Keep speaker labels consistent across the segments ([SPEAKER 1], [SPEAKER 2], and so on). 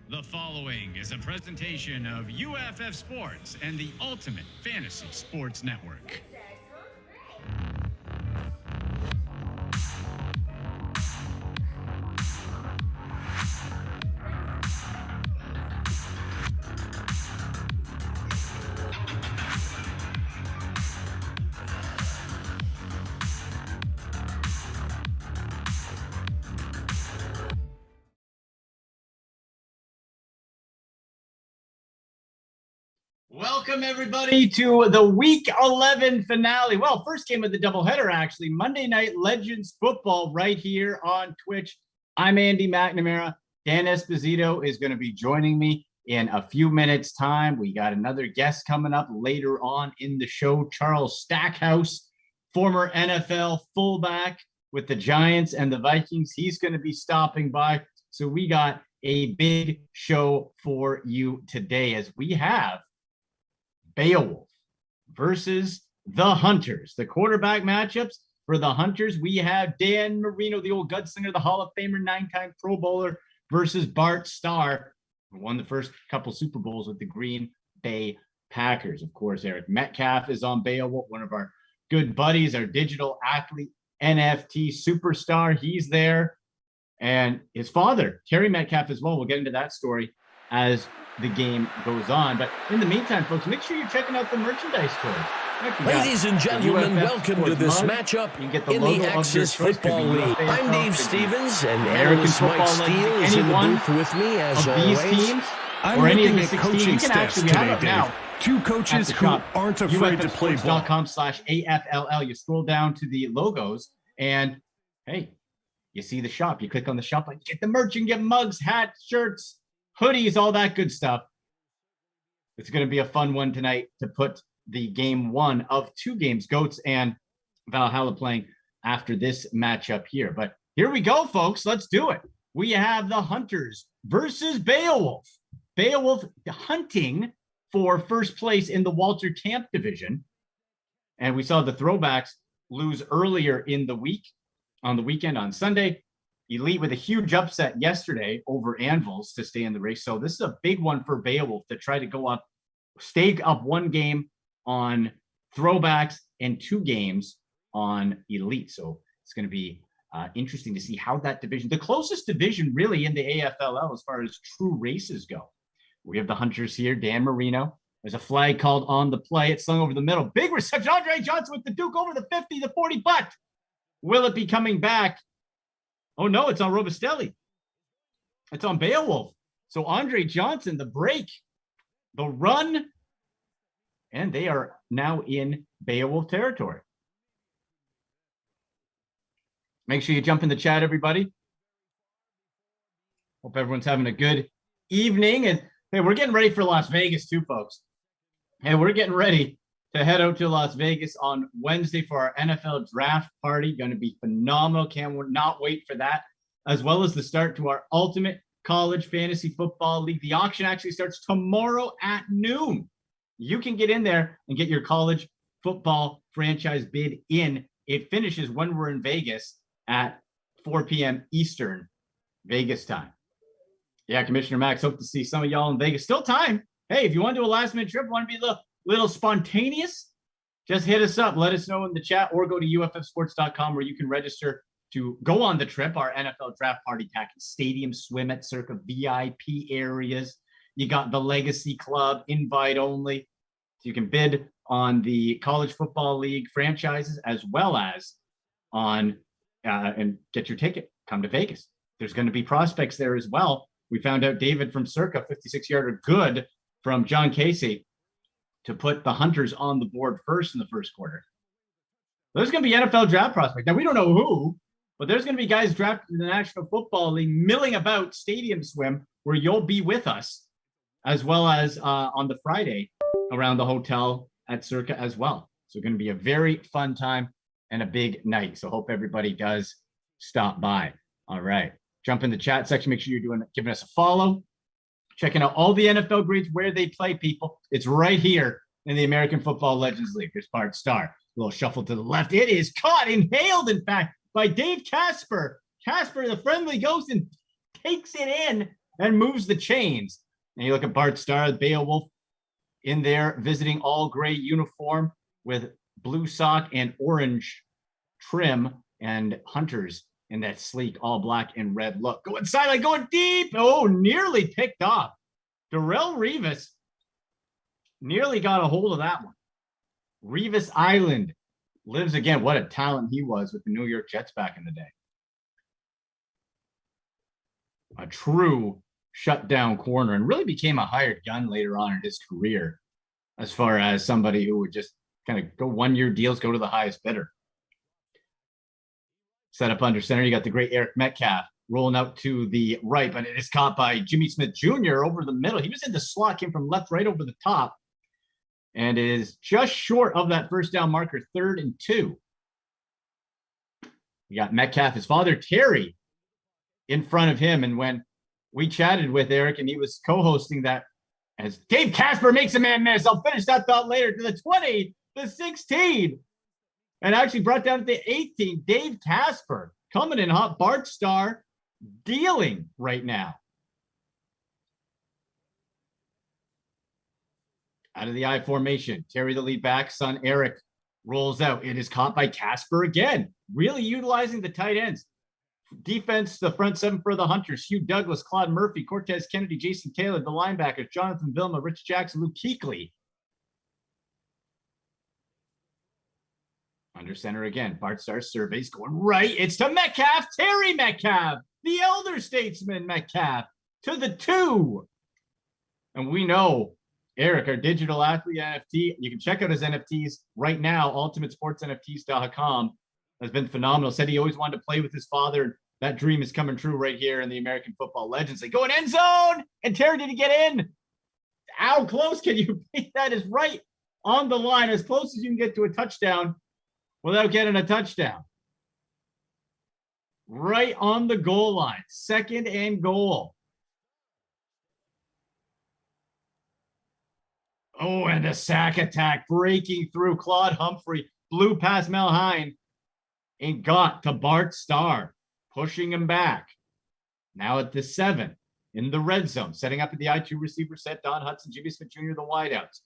[SPEAKER 1] The following is a presentation of UFF Sports and the Ultimate Fantasy Sports Network.
[SPEAKER 2] Welcome, everybody, to the Week 11 finale. Well, first game of the doubleheader, actually. Monday Night Legends football right here on Twitch. I'm Andy McNamara. Dan Esposito is going to be joining me in a few minutes' time. We got another guest coming up later on in the show, Charles Stackhouse, former NFL fullback with the Giants and the Vikings. He's going to be stopping by. So we got a big show for you today as we have Beowulf versus the Hunters. The quarterback matchups for the Hunters, we have Dan Marino, the old gunslinger, the Hall of Famer, 9-time Pro Bowler, versus Bart Starr, who won the first couple Super Bowls with the Green Bay Packers. Of course, Eric Metcalf is on Beowulf, one of our good buddies, our digital athlete, NFT superstar. He's there. And his father, Terry Metcalf, as well. We'll get into that story as the game goes on. But in the meantime, folks, make sure you're checking out the merchandise store.
[SPEAKER 3] Ladies and gentlemen, welcome to this matchup in the Axis Football League. I'm Dave Stevens, and analyst Mike Steele is in the booth with me as always.
[SPEAKER 4] I'm looking at coaching staffs today, Dave. Two coaches who aren't afraid to play ball.
[SPEAKER 2] UFFsports.com/AFLL. You scroll down to the logos, and hey, you see the shop. You click on the shop, like get the merch and get mugs, hats, shirts, hoodies, all that good stuff. It's going to be a fun one tonight to put the game one of two games, Goats and Valhalla, playing after this matchup here. But here we go, folks. Let's do it. We have the Hunters versus Beowulf. Beowulf hunting for first place in the Walter Camp division. And we saw the Throwbacks lose earlier in the week, on the weekend on Sunday. Elite with a huge upset yesterday over Anvils to stay in the race. So this is a big one for Beowulf to try to go up, stake up one game on Throwbacks and two games on Elite. So it's going to be interesting to see how that division, the closest division really in the AFLL as far as true races go. We have the Hunters here, Dan Marino. There's a flag called on the play. It's slung over the middle. Big reception. Andre Johnson with the Duke over the 50, the 40, but will it be coming back? Oh, no, it's on Robustelli. It's on Beowulf. So Andre Johnson, the break, the run, and they are now in Beowulf territory. Make sure you jump in the chat, everybody. Hope everyone's having a good evening. And hey, we're getting ready for Las Vegas too, folks. And we're getting ready to head out to Las Vegas on Wednesday for our NFL draft party. Going to be phenomenal. Not wait for that, as well as the start to our Ultimate College Fantasy Football League. The auction actually starts tomorrow at noon. You can get in there and get your college football franchise bid in. It finishes when we're in Vegas at 4 p.m. Eastern Vegas time. Yeah, Commissioner Max, hope to see some of y'all in Vegas. Still time. Hey, if you want to do a last-minute trip, want to be a little spontaneous, just hit us up. Let us know in the chat or go to uffsports.com where you can register to go on the trip. Our NFL draft party package, stadium swim at circa VIP areas. You got the Legacy Club, invite only. So you can bid on the College Football League franchises as well as on and get your ticket. Come to Vegas. There's going to be prospects there as well. We found out David from Circa, 56-yarder good from John Casey, to put the Hunters on the board first in the first quarter. There's going to be NFL draft prospects. Now, we don't know who, but there's going to be guys drafted in the National Football League milling about stadium swim where you'll be with us, as well as on the Friday around the hotel at Circa as well. So going to be a very fun time and a big night. So hope everybody does stop by. All right. Jump in the chat section. Make sure you're giving us a follow. Checking out all the NFL grades where they play, people. It's right here in the American Football Legends League. There's Bart Starr. A little shuffle to the left. It is caught, inhaled, in fact, by Dave Casper. Casper, the friendly ghost, and takes it in and moves the chains. And you look at Bart Starr, Beowulf in there visiting all gray uniform with blue sock and orange trim, and Hunters in that sleek all black and red look. Going sideline, going deep. Oh, nearly picked off. Darrelle Revis nearly got a hold of that one. Revis Island lives again. What a talent he was with the New York Jets back in the day. A true shutdown corner, and really became a hired gun later on in his career as far as somebody who would just kind of go 1-year deals, go to the highest bidder. Set up under center. You got the great Eric Metcalf rolling out to the right, but it is caught by Jimmy Smith Jr. over the middle. He was in the slot, came from left, right over the top, and is just short of that first down marker, 3rd and 2. You got Metcalf, his father, Terry, in front of him. And when we chatted with Eric and he was co-hosting that, as Dave Casper makes a man miss, I'll finish that thought later, to the 20, the 16, and actually brought down to the 18. Dave Casper coming in hot. Bart Starr dealing right now. Out of the I formation, Terry the lead back, son Eric rolls out. It is caught by Casper again, really utilizing the tight ends. Defense, the front seven for the Hunters: Hugh Douglas, Claude Murphy, Cortez Kennedy, Jason Taylor. The linebackers: Jonathan Vilma, Rich Jackson, Luke Kuechly. Under center again. Bart Starr surveys going right. It's to Metcalf, Terry Metcalf, the elder statesman Metcalf, to the 2. And we know Eric, our digital athlete NFT, you can check out his NFTs right now. UltimateSportsNFTs.com has been phenomenal. Said he always wanted to play with his father. That dream is coming true right here in the American Football Legends. They go in end zone, and Terry, did he get in? How close can you be? That is right on the line, as close as you can get to a touchdown without getting a touchdown. Right on the goal line. 2nd and goal. Oh, and the sack attack breaking through. Claude Humphrey blew past Mel Hine and got to Bart Starr, pushing him back. Now at the 7 in the red zone, setting up at the I2 receiver set. Don Hudson, Jimmy Smith Jr., the wideouts.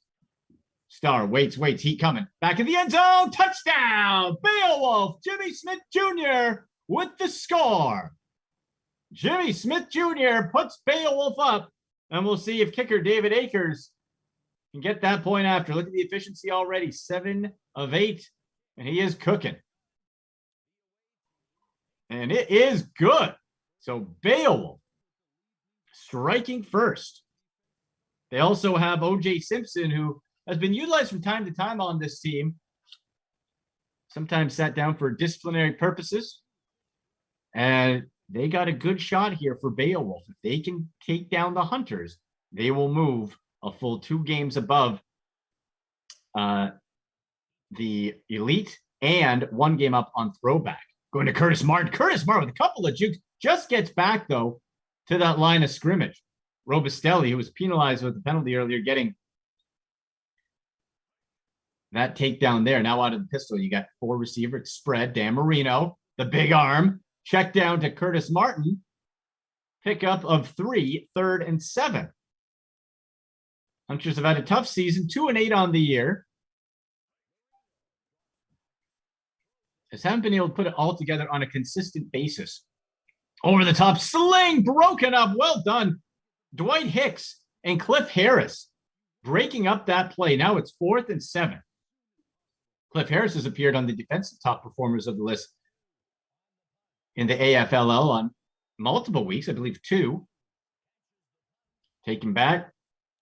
[SPEAKER 2] Starr waits, heat coming. Back in the end zone, touchdown! Beowulf, Jimmy Smith Jr. with the score. Jimmy Smith Jr. puts Beowulf up, and we'll see if kicker David Akers can get that point after. Look at the efficiency already, 7 of 8, and he is cooking. And it is good. So Beowulf striking first. They also have O.J. Simpson, who has been utilized from time to time on this team. Sometimes sat down for disciplinary purposes. And they got a good shot here for Beowulf. If they can take down the Hunters, they will move a full 2 games above the elite and 1 game up on throwback. Going to Curtis Martin. Curtis Martin with a couple of jukes. Just gets back, though, to that line of scrimmage. Robustelli, who was penalized with the penalty earlier, getting that takedown there. Now out of the pistol, you got 4 receiver spread. Dan Marino, the big arm. Check down to Curtis Martin. Pickup of 3, 3rd and 7. Hunters have had a tough season, 2 and 8 on the year. Just haven't been able to put it all together on a consistent basis. Over the top sling, broken up. Well done. Dwight Hicks and Cliff Harris breaking up that play. Now it's 4th and 7. Cliff Harris has appeared on the defensive top performers of the list in the AFLL on multiple weeks, I believe 2. Taken back.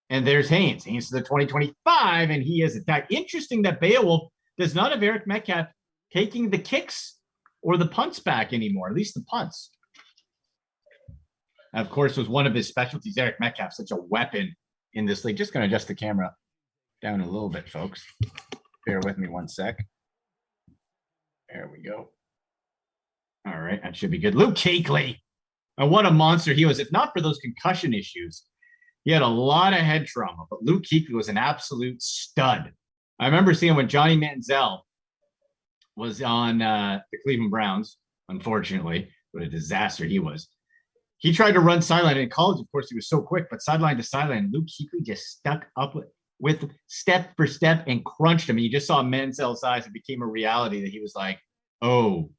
[SPEAKER 2] And there's Haynes. Haynes to the 2025, and he is attacked. Interesting that Beowulf does not have Eric Metcalf taking the kicks or the punts back anymore, at least the punts. Of course, was one of his specialties. Eric Metcalf, such a weapon in this league. Just going to adjust the camera down a little bit, folks. Bear with me 1 sec. There we go. All right, that should be good. Luke Kuechly. And what a monster he was. If not for those concussion issues, he had a lot of head trauma, but Luke Kuechly was an absolute stud. I remember seeing when Johnny Manziel was on the Cleveland Browns, unfortunately, what a disaster he was. He tried to run sideline in college. Of course, he was so quick, but sideline to sideline, Luke Kuechly just stuck up with step for step and crunched him. And you just saw Mansell size. It became a reality that he was like, "Oh,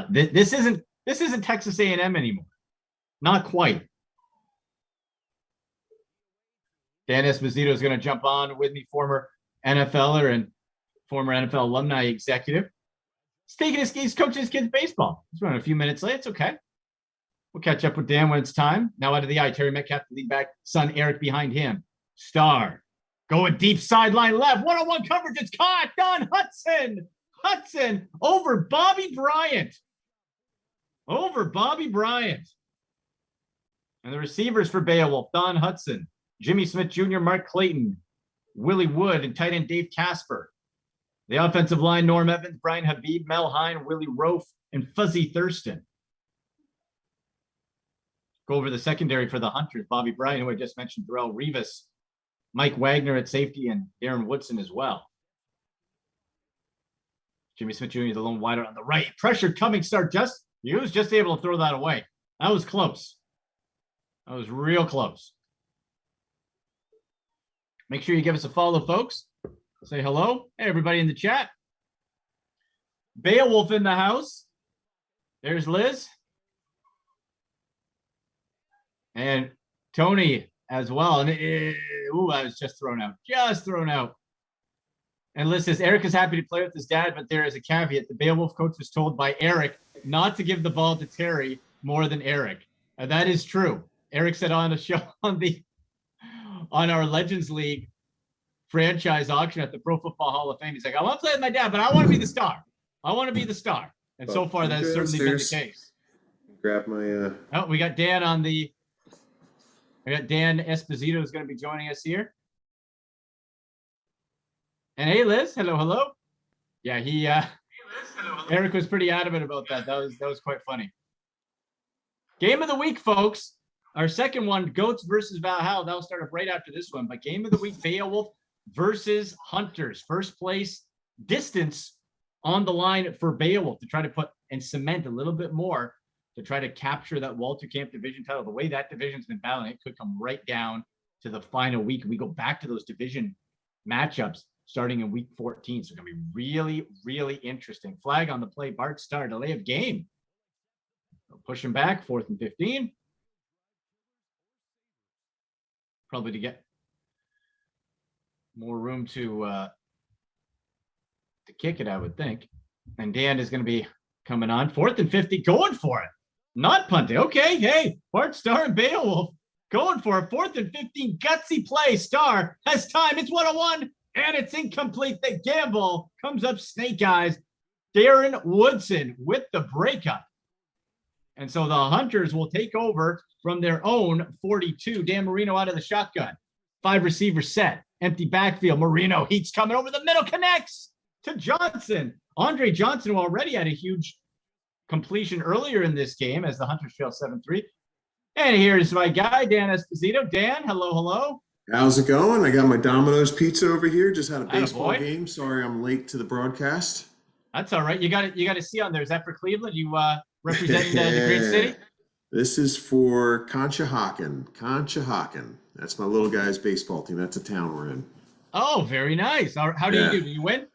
[SPEAKER 2] this isn't Texas A&M anymore. Not quite." Dan Esposito is going to jump on with me, former NFLer and former NFL alumni executive. He's coaching his kids baseball. He's running a few minutes late. It's okay. We'll catch up with Dan when it's time. Now out of the eye, Terry Metcalf, the lead back, son Eric behind him. Star going deep sideline left. One-on-one coverage. It's caught. Don Hudson. Hudson over Bobby Bryant. And the receivers for Beowulf, Don Hudson, Jimmy Smith Jr., Mark Clayton, Willie Wood, and tight end Dave Casper. The offensive line, Norm Evans, Brian Habib, Mel Hine, Willie Rofe, and Fuzzy Thurston. Go over the secondary for the Hunters, Bobby Bryant, who I just mentioned, Darrell Rivas, Mike Wagner at safety, and Darren Woodson as well. Jimmy Smith Jr., the lone wideout on the right. Pressure coming, start he was just able to throw that away. That was close. That was real close. Make sure you give us a follow, folks. Say hello. Hey, everybody in the chat. Beowulf in the house. There's Liz. And Tony as well. And I was just thrown out. And Liz says, Eric is happy to play with his dad, but there is a caveat. The Beowulf coach was told by Eric not to give the ball to Terry more than Eric. And that is true. Eric said on a show on our Legends League franchise auction at the Pro Football Hall of Fame, he's like, I want to play with my dad, but I want to be the star. And so far, that has certainly been the case.
[SPEAKER 5] Grab my
[SPEAKER 2] Oh, we got Dan Dan Esposito is going to be joining us here. And hey, Liz, hello. Yeah, Eric was pretty adamant about that. That was quite funny. Game of the week, folks. Our second one, Goats versus Valhalla. That'll start up right after this one. But game of the week, Beowulf versus Hunters. First place, distance on the line for Beowulf to try to put and cement a little bit more to try to capture that Walter Camp division title. The way that division's been battling, it could come right down to the final week. We go back to those division matchups starting in week 14. So it's going to be really, really interesting. Flag on the play. Bart Starr, delay of game. Push him back, 4th and 15. Probably to get more room to kick it, I would think. And Dan is going to be coming on. 4th and 50, going for it. Not punting. Okay, hey, Bart Starr and Beowulf going for it. 4th and 15, gutsy play. Starr has time. It's 1-on-1, and it's incomplete. The gamble comes up snake eyes. Darren Woodson with the breakup. And so the Hunters will take over from their own 42. Dan Marino out of the shotgun. 5 receivers set. Empty backfield. Marino, heat's coming over the middle, connects to Johnson. Andre Johnson, who already had a huge completion earlier in this game as the Hunters trail 7-3. And here's my guy, Dan Esposito. Dan, hello.
[SPEAKER 5] How's it going? I got my Domino's pizza over here. Just had a baseball game. Sorry I'm late to the broadcast.
[SPEAKER 2] That's all right. You got to see on there. Is that for Cleveland? You representing the Green City?
[SPEAKER 5] This is for Conshohocken. That's my little guy's baseball team. That's a town we're in.
[SPEAKER 2] Oh, very nice. How do you do? Do you win?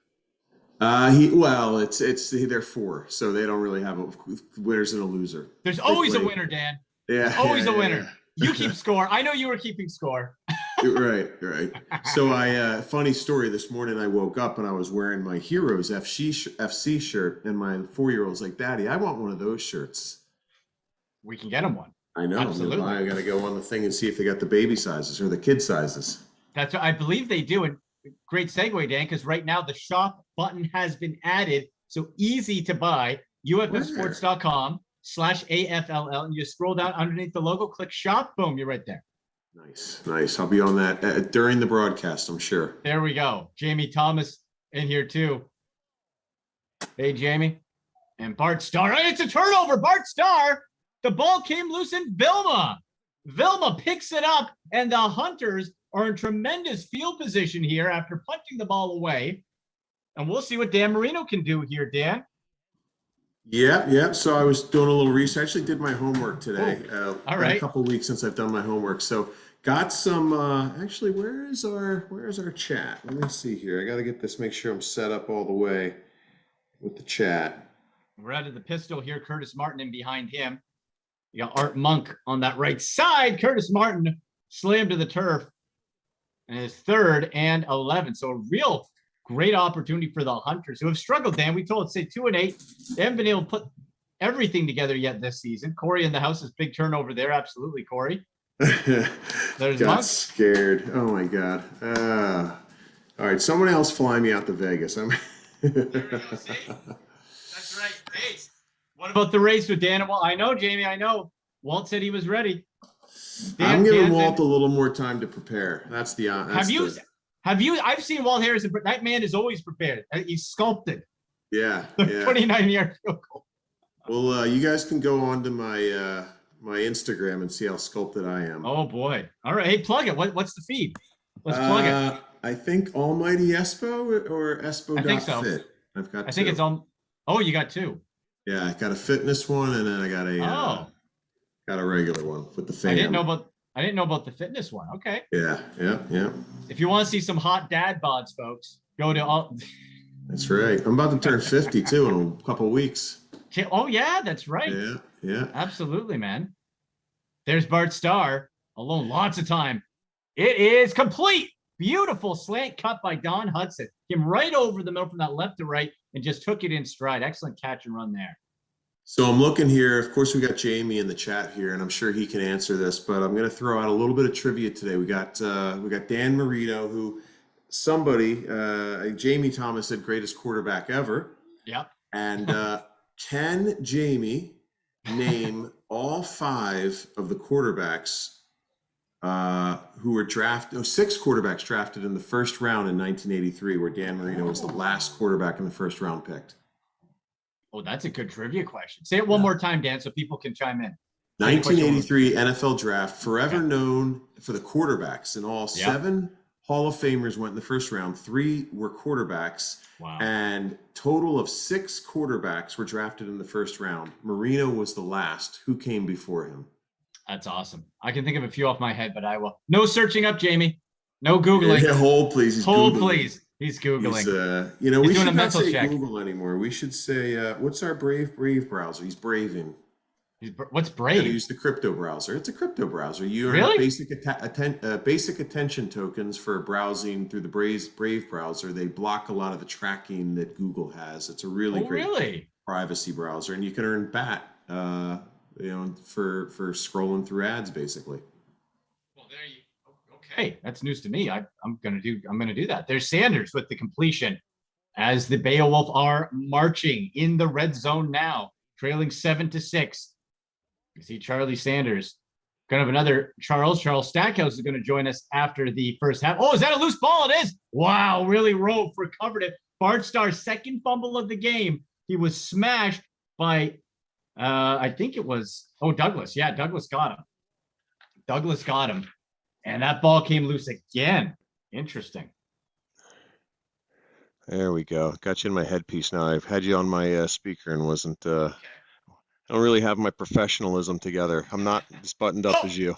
[SPEAKER 5] They're 4, so they don't really have a winners and a loser.
[SPEAKER 2] There's always a winner, Dan.
[SPEAKER 5] Yeah.
[SPEAKER 2] There's always a winner. You keep score. I know you were keeping score.
[SPEAKER 5] Right. So funny story, this morning I woke up and I was wearing my Heroes FC shirt, and my 4-year-old's like, Daddy, I want one of those shirts.
[SPEAKER 2] We can get him one.
[SPEAKER 5] I know.
[SPEAKER 2] Absolutely.
[SPEAKER 5] I got to go on the thing and see if they got the baby sizes or the kid sizes.
[SPEAKER 2] That's what I believe they do. And great segue, Dan, because right now the shop button has been added. So easy to buy. UFFsports.com/AFLL. And you scroll down underneath the logo, click shop. Boom, you're right there.
[SPEAKER 5] Nice. I'll be on that during the broadcast, I'm sure.
[SPEAKER 2] There we go. Jamie Thomas in here too. Hey, Jamie. And Bart Starr. It's a turnover. Bart Starr. The ball came loose in Vilma. Vilma picks it up, and the Hunters are in tremendous field position here after punting the ball away. And we'll see what Dan Marino can do here, Dan.
[SPEAKER 5] Yeah. So I was doing a little research. I actually did my homework today.
[SPEAKER 2] All
[SPEAKER 5] been
[SPEAKER 2] right.
[SPEAKER 5] a couple weeks since I've done my homework. So got some. Actually, where's our chat? Let me see here. I got to get this. Make sure I'm set up all the way with the chat.
[SPEAKER 2] We're out of the pistol here. Curtis Martin in behind him. You got Art Monk on that right side. Curtis Martin slammed to the turf. And his 3rd and 11. So a real great opportunity for the Hunters, who have struggled, Dan. We told, say, 2-8. They haven't been able to put everything together yet this season. Corey in the house is big turnover there. Absolutely, Corey.
[SPEAKER 5] There's got Monk. Scared. Oh, my God. All right, someone else fly me out to Vegas.
[SPEAKER 2] There we go, see? That's right. Hey, what about the race with Dan? Well, I know, Jamie, I know. Walt said he was ready.
[SPEAKER 5] I'm giving Walt a little more time to prepare. That's the.
[SPEAKER 2] Have you? I've seen Walt Harrison. That man is always prepared. He's sculpted.
[SPEAKER 5] Yeah.
[SPEAKER 2] 29-yard field goal.
[SPEAKER 5] Well, you guys can go on to my my Instagram and see how sculpted I am.
[SPEAKER 2] Oh boy! All right, hey, plug it. What's the feed? Let's plug it.
[SPEAKER 5] I think Almighty Espo or Espo.
[SPEAKER 2] I think so.
[SPEAKER 5] Fit. I've got.
[SPEAKER 2] I think it's on. Oh, you got 2.
[SPEAKER 5] Yeah, I got a fitness one, and then I got a. Got a regular one with the fam.
[SPEAKER 2] I didn't know about the fitness one. Okay.
[SPEAKER 5] Yeah.
[SPEAKER 2] If you want to see some hot dad bods, folks, go to all.
[SPEAKER 5] That's right. I'm about to turn 50 too in a couple of weeks.
[SPEAKER 2] Oh yeah, that's right.
[SPEAKER 5] Yeah.
[SPEAKER 2] Absolutely, man. There's Bart Starr alone. Lots of time. It is complete. Beautiful slant cut by Don Hudson. Came right over the middle from that left to right and just took it in stride. Excellent catch and run there.
[SPEAKER 5] So I'm looking here. Of course, we got Jamie in the chat here, and I'm sure he can answer this. But I'm going to throw out a little bit of trivia today. We got Dan Marino, who Jamie Thomas said greatest quarterback ever.
[SPEAKER 2] Yep.
[SPEAKER 5] And can Jamie name all 5 of the quarterbacks who were drafted? 6 quarterbacks drafted in the first round in 1983, where Dan Marino was the last quarterback in the first round picked.
[SPEAKER 2] Oh, that's a good trivia question. Say it one more time, Dan, so people can chime in.
[SPEAKER 5] 1983 NFL draft, forever known for the quarterbacks. In all, 7 Hall of Famers went in the first round. 3 were quarterbacks.
[SPEAKER 2] Wow.
[SPEAKER 5] And total of 6 quarterbacks were drafted in the first round. Marino was the last. Who came before him?
[SPEAKER 2] That's awesome. I can think of a few off my head, but I will. No searching up, Jamie. No Googling.
[SPEAKER 5] Yeah, hold, please. He's
[SPEAKER 2] hold,
[SPEAKER 5] Googling.
[SPEAKER 2] Please. He's Googling.
[SPEAKER 5] We should not say check. Google anymore. We should say, what's our Brave browser? He's braving.
[SPEAKER 2] What's Brave?
[SPEAKER 5] Use the crypto browser. It's a crypto browser. You earn
[SPEAKER 2] really?
[SPEAKER 5] basic attention tokens for browsing through the Brave browser. They block a lot of the tracking that Google has. It's a really great privacy browser, and you can earn BAT, for scrolling through ads, basically.
[SPEAKER 2] Well, there you. Okay, that's news to me. I'm gonna do that. There's Sanders with the completion as the Beowulf are marching in the red zone now, trailing 7-6. You see Charlie Sanders. Gonna have another Charles Stackhouse is going to join us after the first half. Oh, is that a loose ball? It is. Wow, really recovered it. Bart Starr's second fumble of the game. He was smashed by, I think it was, Douglas. Yeah, Douglas got him. And that ball came loose again. Interesting.
[SPEAKER 6] There we go. Got you in my headpiece now. I've had you on my speaker and wasn't. I don't really have my professionalism together. I'm not as buttoned up as you.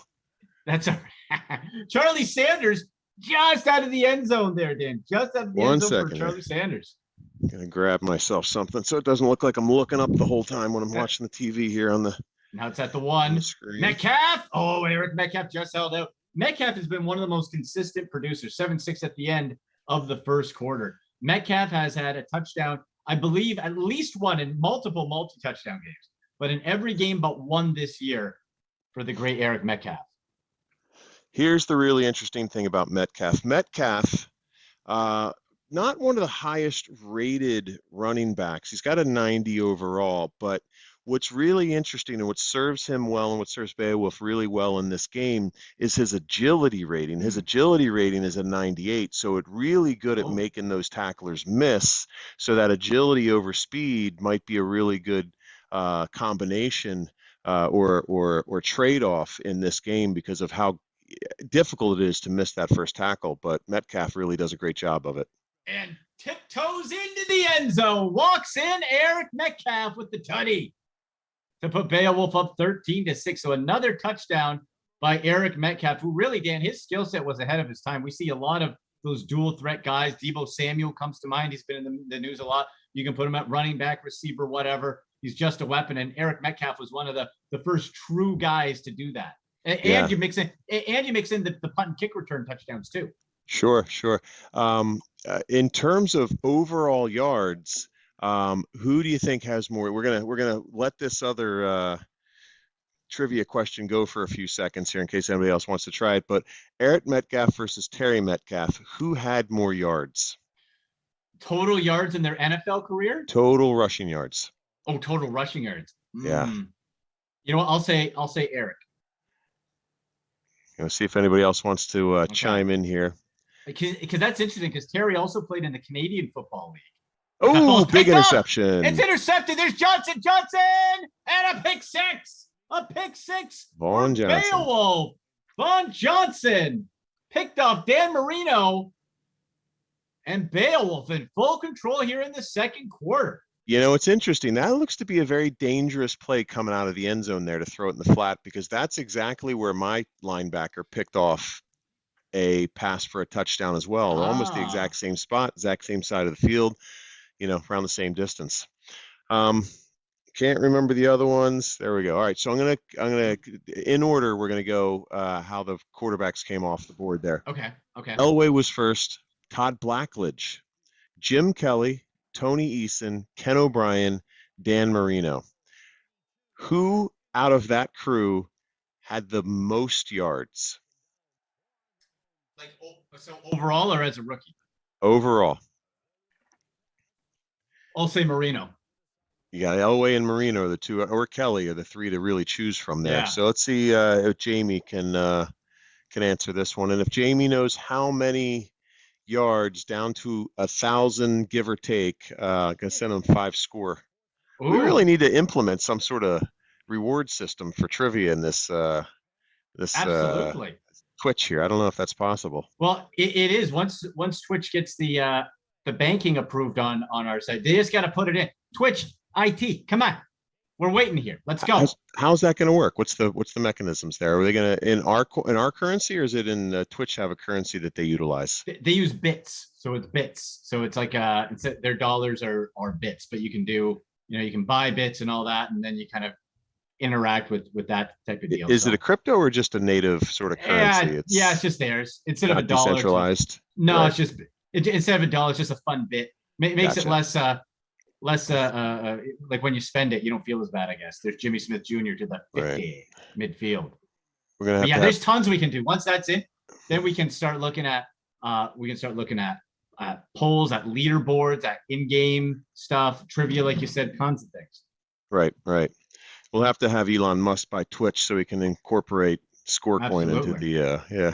[SPEAKER 2] That's all right. Charlie Sanders just out of the end zone there, Dan. Just out of the end zone for Charlie Sanders.
[SPEAKER 6] I'm gonna grab myself something so it doesn't look like I'm looking up the whole time when I'm watching the TV here on the.
[SPEAKER 2] Now it's at the 1. Metcalf. Oh, Eric Metcalf just held out. Metcalf has been one of the most consistent producers, 7-6 at the end of the first quarter. Metcalf has had a touchdown, I believe, at least one in multiple multi-touchdown games, but in every game but one this year for the great Eric Metcalf.
[SPEAKER 6] Here's the really interesting thing about Metcalf. Metcalf, not one of the highest rated running backs. He's got a 90 overall, but what's really interesting and what serves him well and what serves Beowulf really well in this game is his agility rating. His agility rating is a 98, so it's really good at making those tacklers miss. So that agility over speed might be a really good combination or trade-off in this game because of how difficult it is to miss that first tackle. But Metcalf really does a great job of it.
[SPEAKER 2] And tiptoes into the end zone. Walks in Eric Metcalf with the tutty to put Beowulf up 13-6. So another touchdown by Eric Metcalf, who really, Dan, his skill set was ahead of his time. We see a lot of those dual threat guys. Deebo Samuel comes to mind. He's been in the news a lot. You can put him at running back, receiver, whatever. He's just a weapon. And Eric Metcalf was one of the first true guys to do that. And you mix in the punt and kick return touchdowns too.
[SPEAKER 6] Sure. In terms of overall yards, who do you think has more? We're gonna let this other trivia question go for a few seconds here in case anybody else wants to try it. But Eric Metcalf versus Terry Metcalf, who had more yards?
[SPEAKER 2] Total yards in their NFL career?
[SPEAKER 6] Total rushing yards.
[SPEAKER 2] Oh, total rushing yards.
[SPEAKER 6] Yeah.
[SPEAKER 2] You know what? I'll say Eric.
[SPEAKER 6] See if anybody else wants to chime in here.
[SPEAKER 2] Because that's interesting. Because Terry also played in the Canadian Football League.
[SPEAKER 6] Oh, big interception!
[SPEAKER 2] It's intercepted. There's Johnson, and a pick six.
[SPEAKER 6] Vaughn Johnson.
[SPEAKER 2] Beowulf. Vaughn Johnson picked off Dan Marino, and Beowulf in full control here in the second quarter.
[SPEAKER 6] You know, it's interesting. That looks to be a very dangerous play coming out of the end zone there to throw it in the flat, because that's exactly where my linebacker picked off a pass for a touchdown as well. Almost the exact same spot, exact same side of the field, around the same distance. Can't remember the other ones. There we go. All right, so I'm gonna in order, we're gonna go how the quarterbacks came off the board there.
[SPEAKER 2] Okay.
[SPEAKER 6] Elway was first, Todd Blackledge, Jim Kelly, Tony Eason, Ken O'Brien, Dan Marino. Who out of that crew had the most yards?
[SPEAKER 2] So overall or as a rookie?
[SPEAKER 6] Overall.
[SPEAKER 2] I'll say Marino.
[SPEAKER 6] You got Elway and Marino, the two, or Kelly are the three to really choose from there.
[SPEAKER 2] Yeah.
[SPEAKER 6] So let's see if Jamie can answer this one. And if Jamie knows how many yards down to 1,000, give or take, I'm gonna send him 5 score. Ooh. We really need to implement some sort of reward system for trivia in this
[SPEAKER 2] Absolutely.
[SPEAKER 6] Twitch here. I don't know if that's possible.
[SPEAKER 2] Well, it is. Once Twitch gets the banking approved on our site, they just got to put it in. Twitch IT, come on, we're waiting here. Let's go.
[SPEAKER 6] How's that going to work? What's the mechanisms there? Are they going to in our currency, or is it in Twitch have a currency that they utilize?
[SPEAKER 2] They use bits, so it's bits. So it's like their dollars are bits, but you can do you can buy bits and all that, and then you kind of interact with that type of deal.
[SPEAKER 6] Is it a crypto or just a native sort of currency?
[SPEAKER 2] It's just theirs. Instead of a dollar,
[SPEAKER 6] decentralized.
[SPEAKER 2] No, right. It's just instead of a dollar, it's just a fun bit. Makes it less like when you spend it, you don't feel as bad, I guess. There's Jimmy Smith Jr. to the 50 midfield.
[SPEAKER 6] We're gonna have
[SPEAKER 2] there's tons we can do. Once that's in, then we can start looking at polls, at leaderboards, at in-game stuff, trivia, like you said, tons of things.
[SPEAKER 6] Right. We'll have to have Elon Musk buy Twitch so we can incorporate Scorecoin into the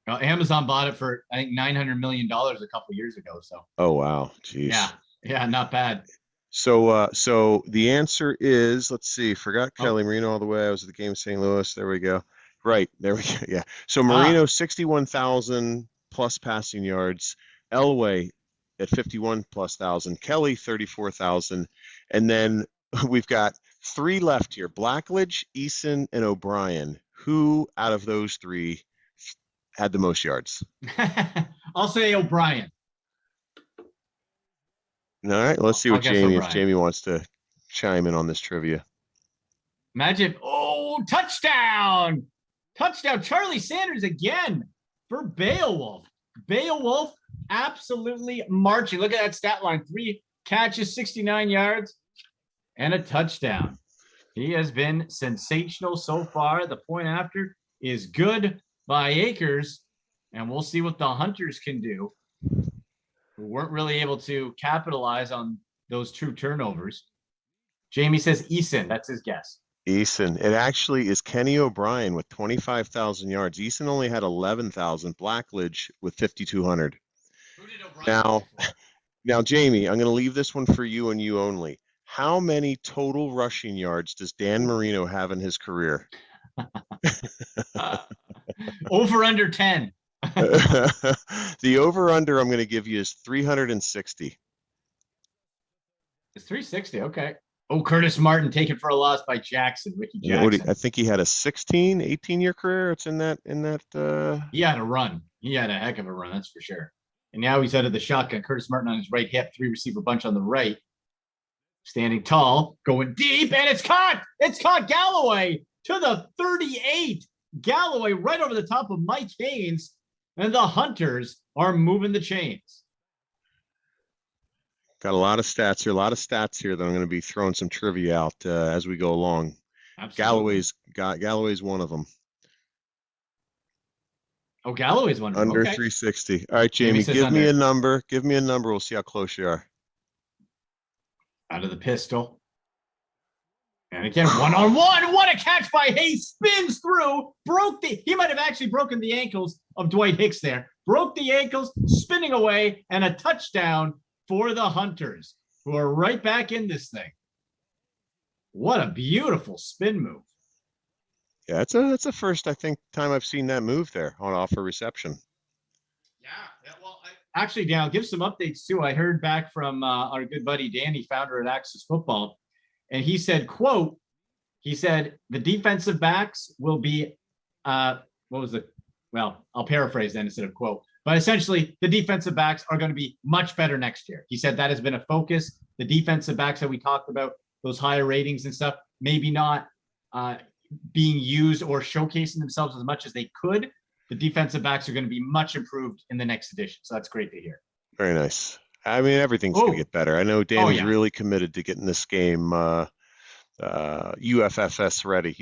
[SPEAKER 2] Well, Amazon bought it for I think $900 million a couple years ago. So.
[SPEAKER 6] Oh wow, jeez.
[SPEAKER 2] Yeah, not bad.
[SPEAKER 6] So the answer is, let's see, forgot Kelly Marino all the way. I was at the game in St. Louis. There we go. Right, there we go. Yeah. So Marino 61,000 plus passing yards. Elway at 51 plus thousand. Kelly 34,000, and then we've got 3 left here: Blackledge, Eason, and O'Brien. Who out of those 3 had the most yards?
[SPEAKER 2] I'll say O'Brien.
[SPEAKER 6] All right, let's see what Jamie wants to chime in on this trivia.
[SPEAKER 2] Imagine, touchdown! Charlie Sanders again for Beowulf. Beowulf absolutely marching. Look at that stat line: 3 catches, 69 yards, and a touchdown. He has been sensational so far. The point after is good by Akers, and we'll see what the Hunters can do. We weren't really able to capitalize on those 2 turnovers. Jamie says Eason. That's his guess.
[SPEAKER 6] Eason. It actually is Kenny O'Brien with 25,000 yards. Eason only had 11,000. Blackledge with 5,200. Now, Jamie, I'm going to leave this one for you and you only. How many total rushing yards does Dan Marino have in his career?
[SPEAKER 2] Over under 10.
[SPEAKER 6] The over-under I'm going to give you is 360.
[SPEAKER 2] It's 360. Okay. Oh, Curtis Martin taken for a loss by Jackson. Ricky Jackson.
[SPEAKER 6] I think he had a 18-year career. It's in that.
[SPEAKER 2] He had a run. He had a heck of a run, that's for sure. And now he's out of the shotgun. Curtis Martin on his right hip, 3 receiver bunch on the right. Standing tall, going deep, and it's caught. It's caught. Galloway to the 38. Galloway right over the top of Mike Haynes, and the Hunters are moving the chains.
[SPEAKER 6] Got a lot of stats here that I'm going to be throwing some trivia out as we go along.
[SPEAKER 2] Absolutely.
[SPEAKER 6] Galloway's one of them.
[SPEAKER 2] Oh, Galloway's one of them.
[SPEAKER 6] Under
[SPEAKER 2] Okay.
[SPEAKER 6] 360. All right, Jamie, give me a number. Give me a number. We'll see how close you are.
[SPEAKER 2] Out of the pistol. And again, one-on-one. What a catch by Hayes. Spins through. He might have actually broken the ankles of Dwight Hicks there. Broke the ankles, spinning away, and a touchdown for the Hunters, who are right back in this thing. What a beautiful spin move.
[SPEAKER 6] Yeah, it's a first, I think, time I've seen that move there on offer reception.
[SPEAKER 2] Yeah, well, actually, Dan, I'll give some updates too. I heard back from our good buddy Danny, founder at Axis Football, and he said, quote, the defensive backs will be, I'll paraphrase then instead of quote, but essentially the defensive backs are going to be much better next year. He said that has been a focus. The defensive backs that we talked about, those higher ratings and stuff, maybe not being used or showcasing themselves as much as they could. The defensive backs are going to be much improved in the next edition. So that's great to hear.
[SPEAKER 6] Very nice. I mean, everything's going to get better. I know Danny's really committed to getting this game UFFS ready.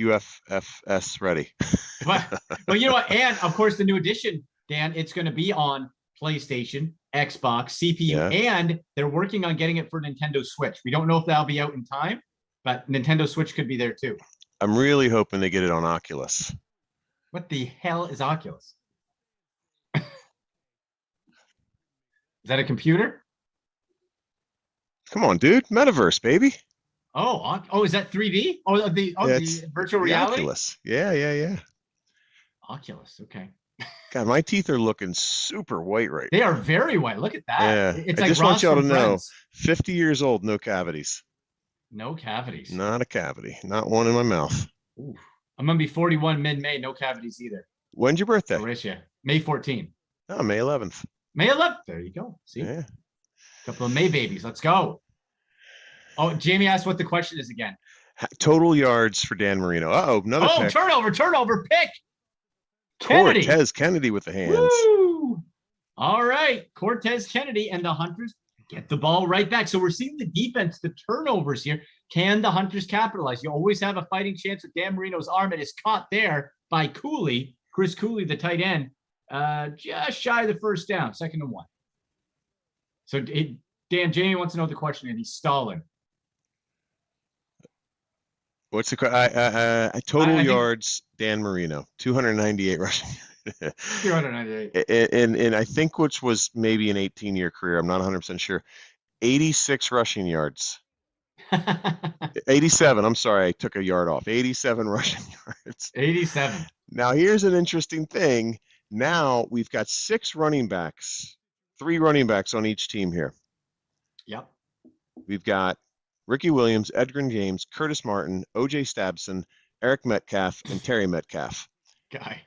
[SPEAKER 2] But you know what? And of course, the new edition, Dan, it's going to be on PlayStation, Xbox, CPU, and they're working on getting it for Nintendo Switch. We don't know if that'll be out in time, but Nintendo Switch could be there too.
[SPEAKER 6] I'm really hoping they get it on Oculus.
[SPEAKER 2] What the hell is Oculus? Is that a computer?
[SPEAKER 6] Come on, dude. Metaverse, baby.
[SPEAKER 2] Oh, is that 3D? The virtual reality?
[SPEAKER 6] Oculus. Yeah.
[SPEAKER 2] Oculus, okay.
[SPEAKER 6] God, my teeth are looking super white right now.
[SPEAKER 2] They are very white. Look at that.
[SPEAKER 6] Yeah.
[SPEAKER 2] It's
[SPEAKER 6] I
[SPEAKER 2] like
[SPEAKER 6] just want y'all to know,
[SPEAKER 2] Friends.
[SPEAKER 6] 50 years old, no cavities.
[SPEAKER 2] No cavities.
[SPEAKER 6] Not a cavity. Not one in my mouth.
[SPEAKER 2] Ooh. I'm going to be 41 mid-May. No cavities either.
[SPEAKER 6] When's your birthday?
[SPEAKER 2] Horatio. May 14th.
[SPEAKER 6] Oh, May 11th.
[SPEAKER 2] May 11th. There you go. See?
[SPEAKER 6] Yeah.
[SPEAKER 2] A couple of May babies. Let's go. Oh, Jamie asked what the question is again.
[SPEAKER 6] Total yards for Dan Marino. Another pick.
[SPEAKER 2] Turnover, pick. Kennedy.
[SPEAKER 6] Cortez Kennedy with the hands.
[SPEAKER 2] Woo! All right. Cortez Kennedy and the Hunters get the ball right back. So we're seeing the defense, the turnovers here. Can the Hunters capitalize? You always have a fighting chance with Dan Marino's arm. It is caught there by Cooley, Chris Cooley, the tight end, just shy of the first down, 2nd and 1. So Dan, Jamie wants to know the question, and he's stalling.
[SPEAKER 6] What's the total yards? Dan Marino, 298 rushing.
[SPEAKER 2] 298.
[SPEAKER 6] And I think which was maybe an 18-year career. I'm not 100% sure. 86 rushing yards. 87. I'm sorry, I took a yard off. 87 rushing yards.
[SPEAKER 2] 87.
[SPEAKER 6] Now here's an interesting thing. Now we've got 6 running backs, 3 running backs on each team here.
[SPEAKER 2] Yep.
[SPEAKER 6] We've got Ricky Williams, Edgar James, Curtis Martin, O.J. Stabson, Eric Metcalf, and Terry Metcalf.
[SPEAKER 2] Guy.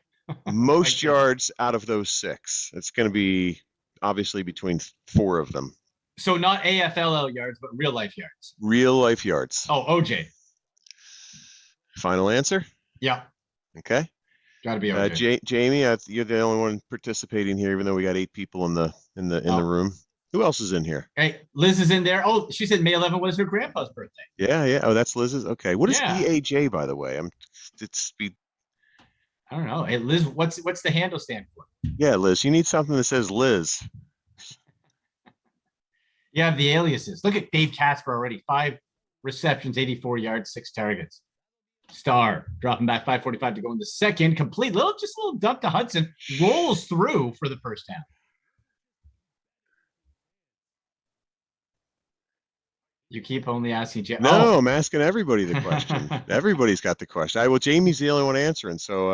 [SPEAKER 6] Most yards out of those 6. It's going to be obviously between 4 of them.
[SPEAKER 2] So not AFLL yards, but real life yards.
[SPEAKER 6] Real life yards.
[SPEAKER 2] Oh, OJ.
[SPEAKER 6] Final answer?
[SPEAKER 2] Yeah.
[SPEAKER 6] Okay.
[SPEAKER 2] Got to be OJ.
[SPEAKER 6] Jamie, you're the only one participating here, even though we got 8 people in the room. Who else is in here?
[SPEAKER 2] Hey, Liz is in there. Oh, she said May 11th was her grandpa's birthday.
[SPEAKER 6] Yeah. Oh, that's Liz's. Okay. What is EAJ, by the way? I
[SPEAKER 2] don't know. Hey, Liz, what's the handle stand for?
[SPEAKER 6] Yeah, Liz, you need something that says Liz.
[SPEAKER 2] You have the aliases. Look at Dave Casper already. 5 receptions, 84 yards, 6 targets. Star dropping back 5:45 to go in the second. Complete little dump to Hudson. Rolls through for the first down. You keep only asking Jamie.
[SPEAKER 6] No, I'm asking everybody the question. Everybody's got the question. Well, Jamie's the only one answering. So,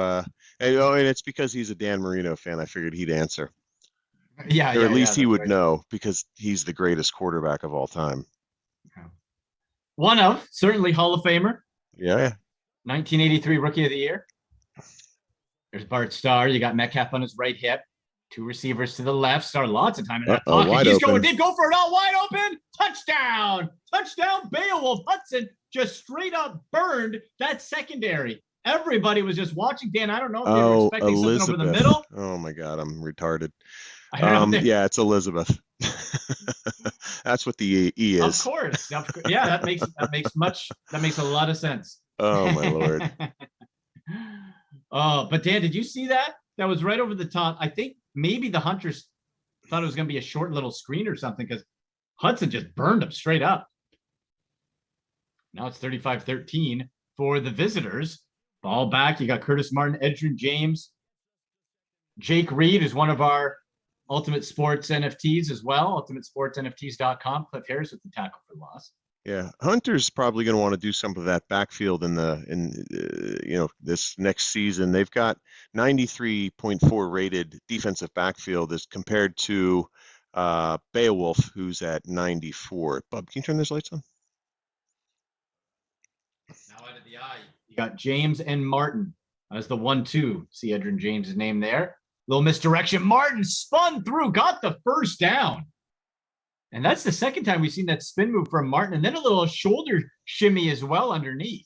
[SPEAKER 6] and it's because he's a Dan Marino fan. I figured he'd answer.
[SPEAKER 2] Yeah,
[SPEAKER 6] or at least he would know because he's the greatest quarterback of all time.
[SPEAKER 2] One of, certainly Hall of Famer.
[SPEAKER 6] Yeah.
[SPEAKER 2] 1983 Rookie of the Year. There's Bart Starr. You got Metcalf on his right hip. 2 receivers to the left. Starr lots of time in that pocket. He's going, did go for it all wide open. Touchdown. Touchdown, Beowulf. Hudson just straight up burned that secondary. Everybody was just watching. Dan, I don't know if they were expecting something over the middle.
[SPEAKER 6] Oh, my God. I'm retarded.
[SPEAKER 2] Yeah,
[SPEAKER 6] it's Elizabeth. That's what the E is.
[SPEAKER 2] Of course. Yeah, that makes a lot of sense.
[SPEAKER 6] Oh, my Lord.
[SPEAKER 2] Oh, but Dan, did you see that? That was right over the top. I think maybe the Hunters thought it was going to be a short little screen or something because Hudson just burned him straight up. Now it's 35-13 for the visitors. Ball back. You got Curtis Martin, Edgerrin James, Jake Reed, who's one of our Ultimate Sports NFTs as well. UltimateSportsNFTs.com. Cliff Harris with the tackle for loss.
[SPEAKER 6] Yeah, Hunter's probably going to want to do some of that backfield in this next season. They've got 93.4 rated defensive backfield as compared to Beowulf, who's at 94. Bub, can you turn those lights on?
[SPEAKER 2] Now out of the eye, you got James and Martin as the 1-2. See Edgerrin James' name there. Little misdirection. Martin spun through, got the first down. And that's the second time we've seen that spin move from Martin. And then a little shoulder shimmy as well underneath.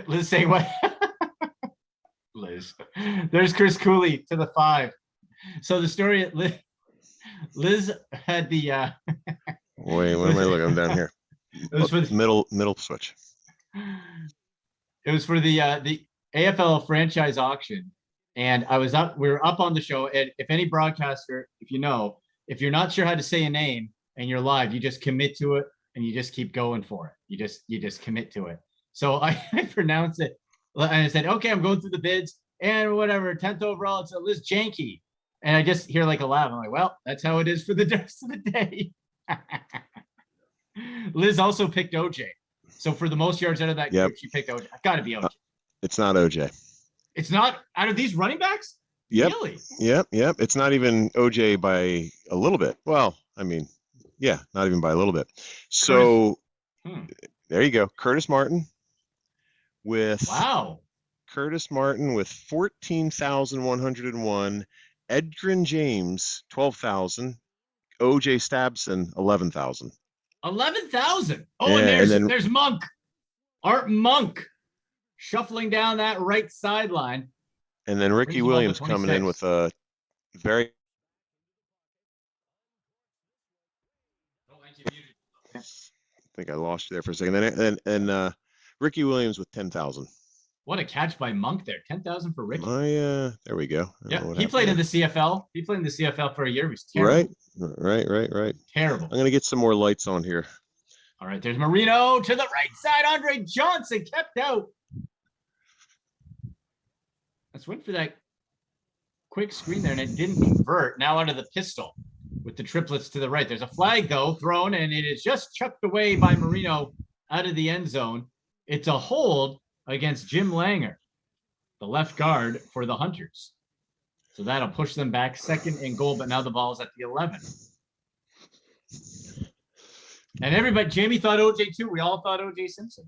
[SPEAKER 2] Liz saying what? Liz. There's Chris Cooley to the 5. So the story, Liz had the...
[SPEAKER 6] Wait, what am I looking? I'm down here.
[SPEAKER 2] It was for the
[SPEAKER 6] middle switch.
[SPEAKER 2] It was for the AFL franchise auction. And we were up on the show. And if any broadcaster, if you're not sure how to say a name and you're live, you just commit to it and you just keep going for it. You just commit to it. So I pronounced it and I said, okay, I'm going through the bids and whatever, 10th overall, it's a Liz Janke. And I just hear like a laugh. I'm like, well, that's how it is for the rest of the day. Liz also picked OJ. So for the most yards out of that group, she picked OJ. Got to be OJ.
[SPEAKER 6] It's not OJ.
[SPEAKER 2] It's not out of these running backs?
[SPEAKER 6] Yep.
[SPEAKER 2] Really?
[SPEAKER 6] Yep. It's not even OJ by a little bit. Well, I mean, yeah, not even by a little bit. So there you go. Curtis Martin with 14,101. Edgerrin James, 12,000. OJ Stabson, 11,000.
[SPEAKER 2] 11,000. Oh, yeah, and there's Monk. Art Monk. Shuffling down that right sideline.
[SPEAKER 6] And then Ricky Williams coming in with a very... I think I lost you there for a second. And Ricky Williams with 10,000.
[SPEAKER 2] What a catch by Monk there. 10,000 for Ricky.
[SPEAKER 6] There we go.
[SPEAKER 2] Yeah, he played in the CFL. He played in the CFL for a year. He was terrible.
[SPEAKER 6] Right.
[SPEAKER 2] Terrible.
[SPEAKER 6] I'm going to get some more lights on here.
[SPEAKER 2] All right, there's Marino to the right side. Andre Johnson kept out. Let's wait for that quick screen there, and it didn't convert. Now under the pistol with the triplets to the right. There's a flag, though, thrown, and it is just chucked away by Marino out of the end zone. It's a hold against Jim Langer, the left guard for the Hunters. So that'll push them back 2nd and goal, but now the ball's at the 11. And everybody, Jamie thought OJ too. We all thought OJ Simpson.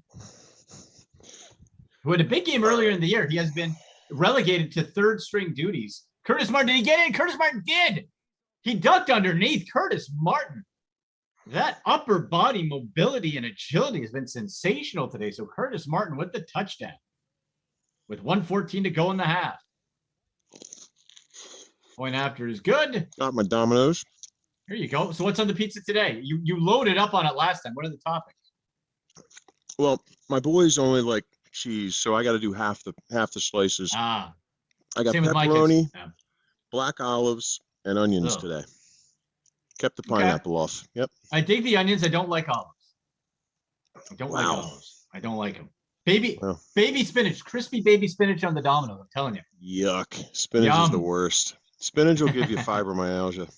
[SPEAKER 2] Who had a big game earlier in the year. He has been relegated to 3rd string duties. Curtis Martin, did he get in? Curtis Martin did. He ducked underneath. Curtis Martin. That upper body mobility and agility has been sensational today. So Curtis Martin with the touchdown with 1:14 to go in the half. Point after is good.
[SPEAKER 6] Got my Dominoes.
[SPEAKER 2] Here you go. So what's on the pizza today? You loaded up on it last time. What are the toppings?
[SPEAKER 6] Well, my boys only like cheese, so I got to do half the slices.
[SPEAKER 2] I
[SPEAKER 6] got pepperoni, black olives, and onions today. Kept the pineapple off. Yep.
[SPEAKER 2] I dig the onions. I don't like olives. I don't like olives. I don't like them. Baby spinach, crispy baby spinach on the Domino's. I'm telling you.
[SPEAKER 6] Yuck. Spinach is the worst. Spinach will give you fibromyalgia.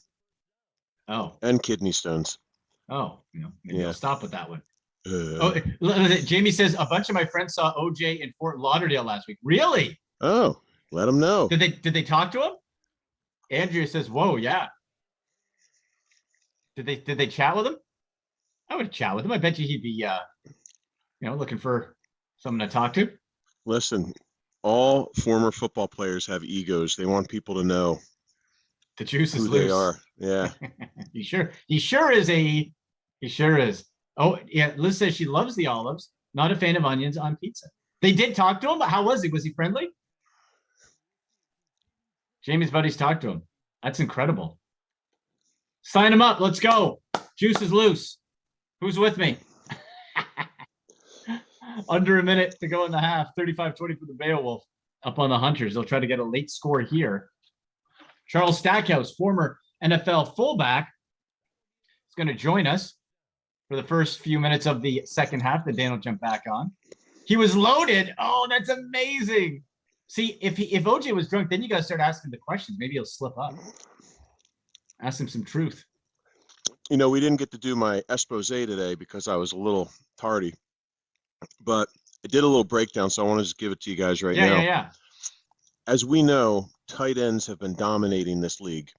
[SPEAKER 2] Oh.
[SPEAKER 6] And kidney stones.
[SPEAKER 2] Oh, maybe I'll stop with that one. Jamie says a bunch of my friends saw OJ in Fort Lauderdale last week. Really?
[SPEAKER 6] Oh, let them know.
[SPEAKER 2] Did they talk to him? Andrea says, "Whoa, yeah." Did they chat with him? I would chat with him. I bet you he'd be looking for someone to talk to.
[SPEAKER 6] Listen, all former football players have egos. They want people to know
[SPEAKER 2] the juice is
[SPEAKER 6] who
[SPEAKER 2] loose.
[SPEAKER 6] They are. Yeah.
[SPEAKER 2] He sure is. He sure is. Oh, yeah. Liz says she loves the olives, not a fan of onions on pizza. They did talk to him, but how was he? Was he friendly? Jamie's buddies talked to him. That's incredible. Sign him up. Let's go. Juice is loose. Who's with me? Under a minute to go in the half. 35-20 for the Beowulf up on the Hunters. They'll try to get a late score here. Charles Stackhouse, former NFL fullback, is going to join us for the first few minutes of the second half that Dan will jump back on. He was loaded. Oh, that's amazing. See, if OJ was drunk, then you got to start asking the questions. Maybe he'll slip up. Ask him some truth.
[SPEAKER 6] We didn't get to do my expose today because I was a little tardy, but I did a little breakdown, so I want to just give it to you guys right now.
[SPEAKER 2] Yeah.
[SPEAKER 6] As we know, tight ends have been dominating this league.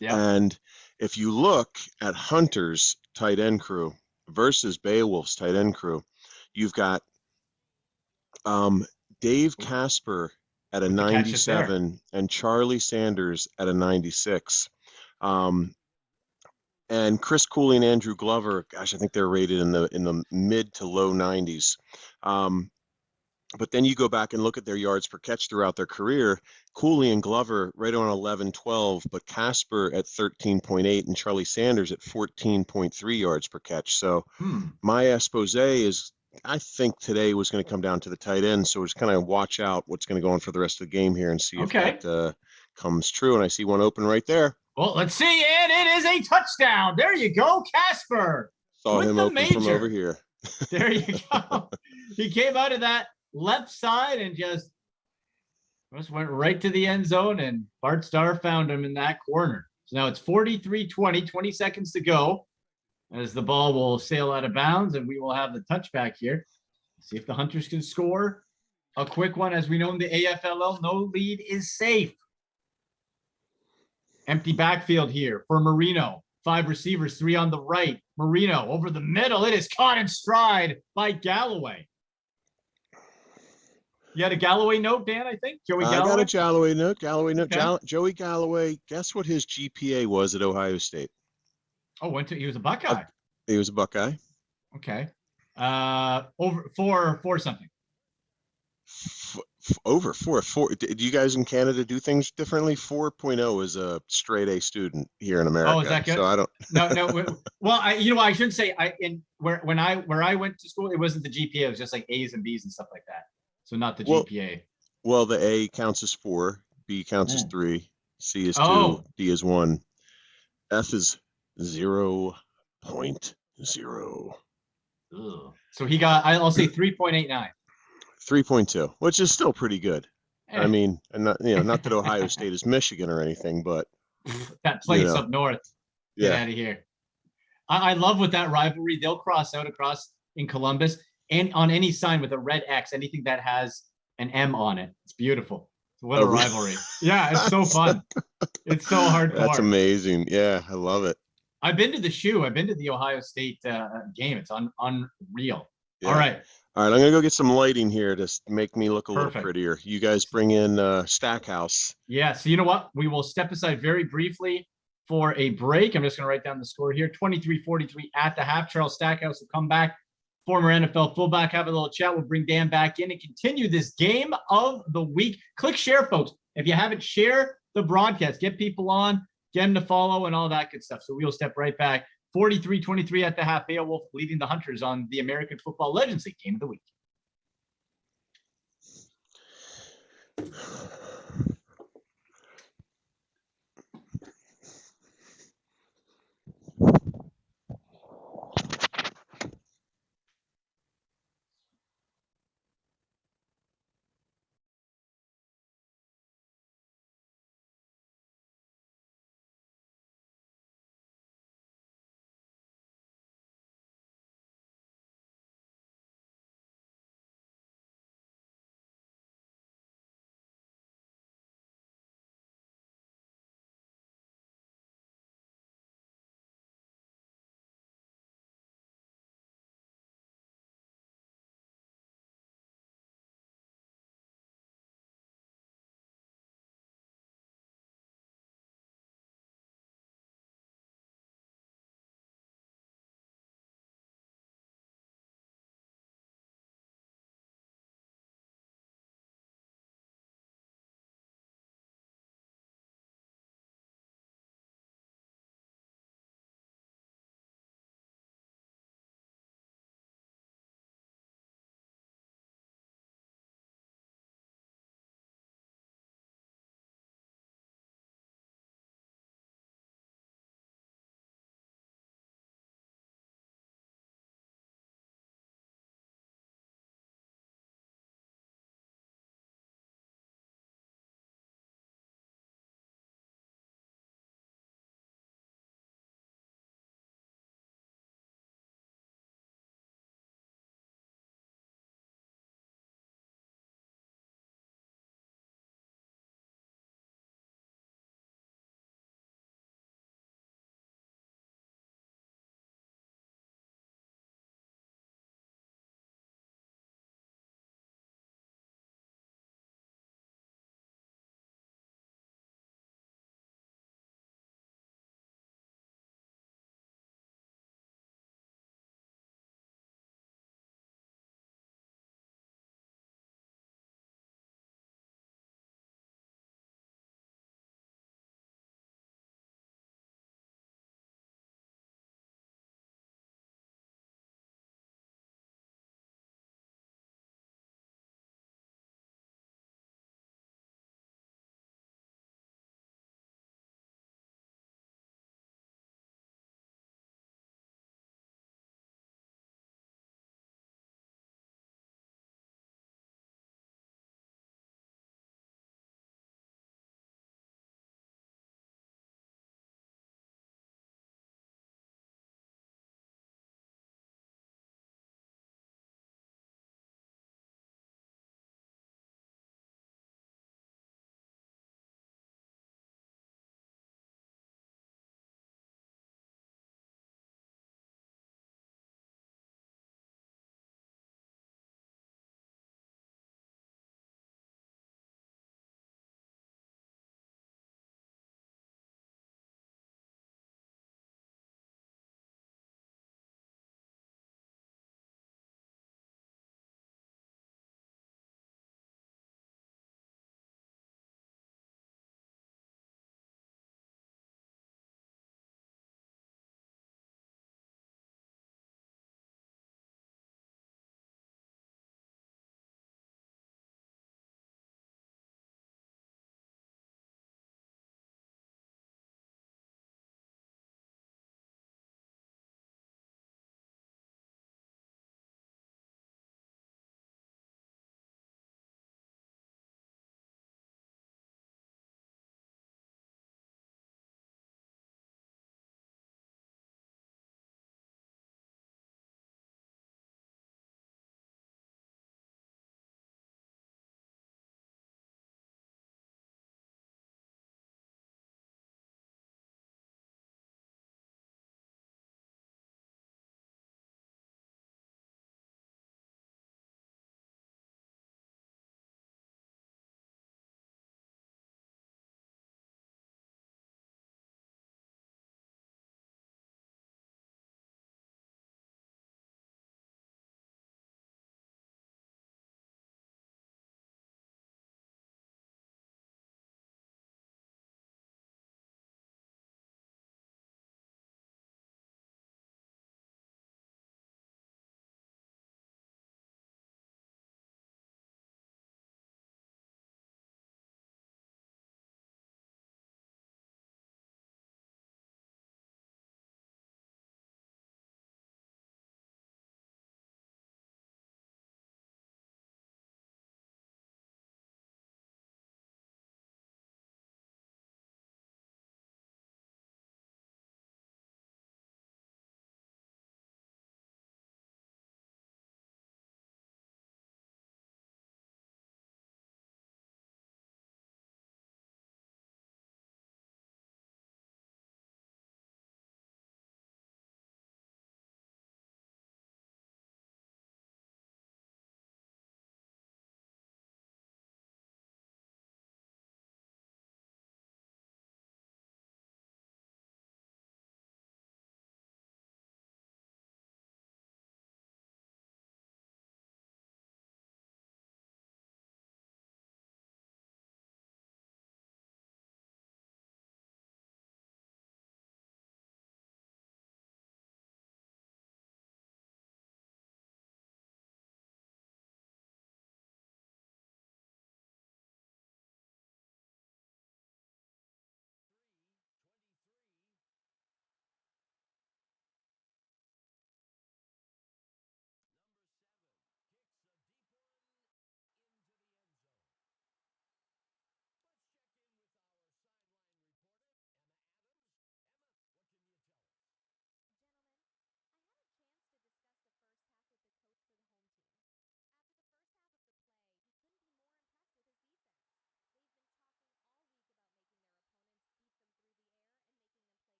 [SPEAKER 2] Yeah.
[SPEAKER 6] And if you look at Hunter's tight end crew versus Beowulf's tight end crew, you've got Dave Casper at a 97 and Charlie Sanders at a 96. And Chris Cooley and Andrew Glover, gosh, I think they're rated in the mid to low 90s. But then you go back and look at their yards per catch throughout their career. Cooley and Glover right on 11, 12, but Casper at 13.8 and Charlie Sanders at 14.3 yards per catch. So my expose is, I think today was going to come down to the tight end. So just kind of watch out what's going to go on for the rest of the game here and see if that comes true. And I see one open right there.
[SPEAKER 2] Well, let's see. And it is a touchdown. There you go, Casper.
[SPEAKER 6] Saw him open from over here.
[SPEAKER 2] There you go. He came out of that left side and just went right to the end zone, and Bart Starr found him in that corner. So now it's 43-20, 20 seconds to go as the ball will sail out of bounds, and we will have the touchback here. See if the Hunters can score a quick one. As we know in the AFLL, no lead is safe. Empty backfield here for Marino. 5 receivers, 3 on the right. Marino over the middle. It is caught in stride by Galloway. You had a Galloway note, Dan, I think? Joey Galloway?
[SPEAKER 6] I got a Galloway note.
[SPEAKER 2] Okay.
[SPEAKER 6] Joey Galloway, guess what his GPA was at Ohio State?
[SPEAKER 2] Oh, he was a Buckeye.
[SPEAKER 6] He was a Buckeye.
[SPEAKER 2] Okay. Over four something.
[SPEAKER 6] Over 4. Do you guys in Canada do things differently? 4.0 is a straight A student here in America.
[SPEAKER 2] Oh, is that good?
[SPEAKER 6] So I don't.
[SPEAKER 2] No. Well, I shouldn't say where I went to school, it wasn't the GPA. It was just like A's and B's and stuff like that. So not the GPA.
[SPEAKER 6] Well, the A counts as 4, B counts as 3, C is 2, D is 1, F is 0.0.
[SPEAKER 2] So he got, I'll say 3.89.
[SPEAKER 6] 3.2, which is still pretty good. I mean, and not that Ohio State is Michigan or anything, but
[SPEAKER 2] that place up north. Get out of here. I love with that rivalry. They'll cross out across in Columbus and on any sign with a red X, anything that has an M on it. It's beautiful. What a rivalry. Yeah, it's so fun. It's so hardcore.
[SPEAKER 6] That's amazing. Yeah, I love it.
[SPEAKER 2] I've been to the shoe. I've been to the Ohio State game. It's unreal.
[SPEAKER 6] Yeah.
[SPEAKER 2] All right,
[SPEAKER 6] I'm going to go get some lighting here to make me look a little prettier. You guys bring in Stackhouse.
[SPEAKER 2] Yeah, so you know what? We will step aside very briefly for a break. I'm just going to write down the score here. 23-43 at the half. Charles Stackhouse will come back. Former NFL fullback, have a little chat. We'll bring Dan back in and continue this game of the week. Click share, folks. If you haven't, share the broadcast. Get people on, get them to follow, and all that good stuff. So we'll step right back. 43-23 at the half. Beowulf leading the Hunters on the American Football Legends League Game of the Week.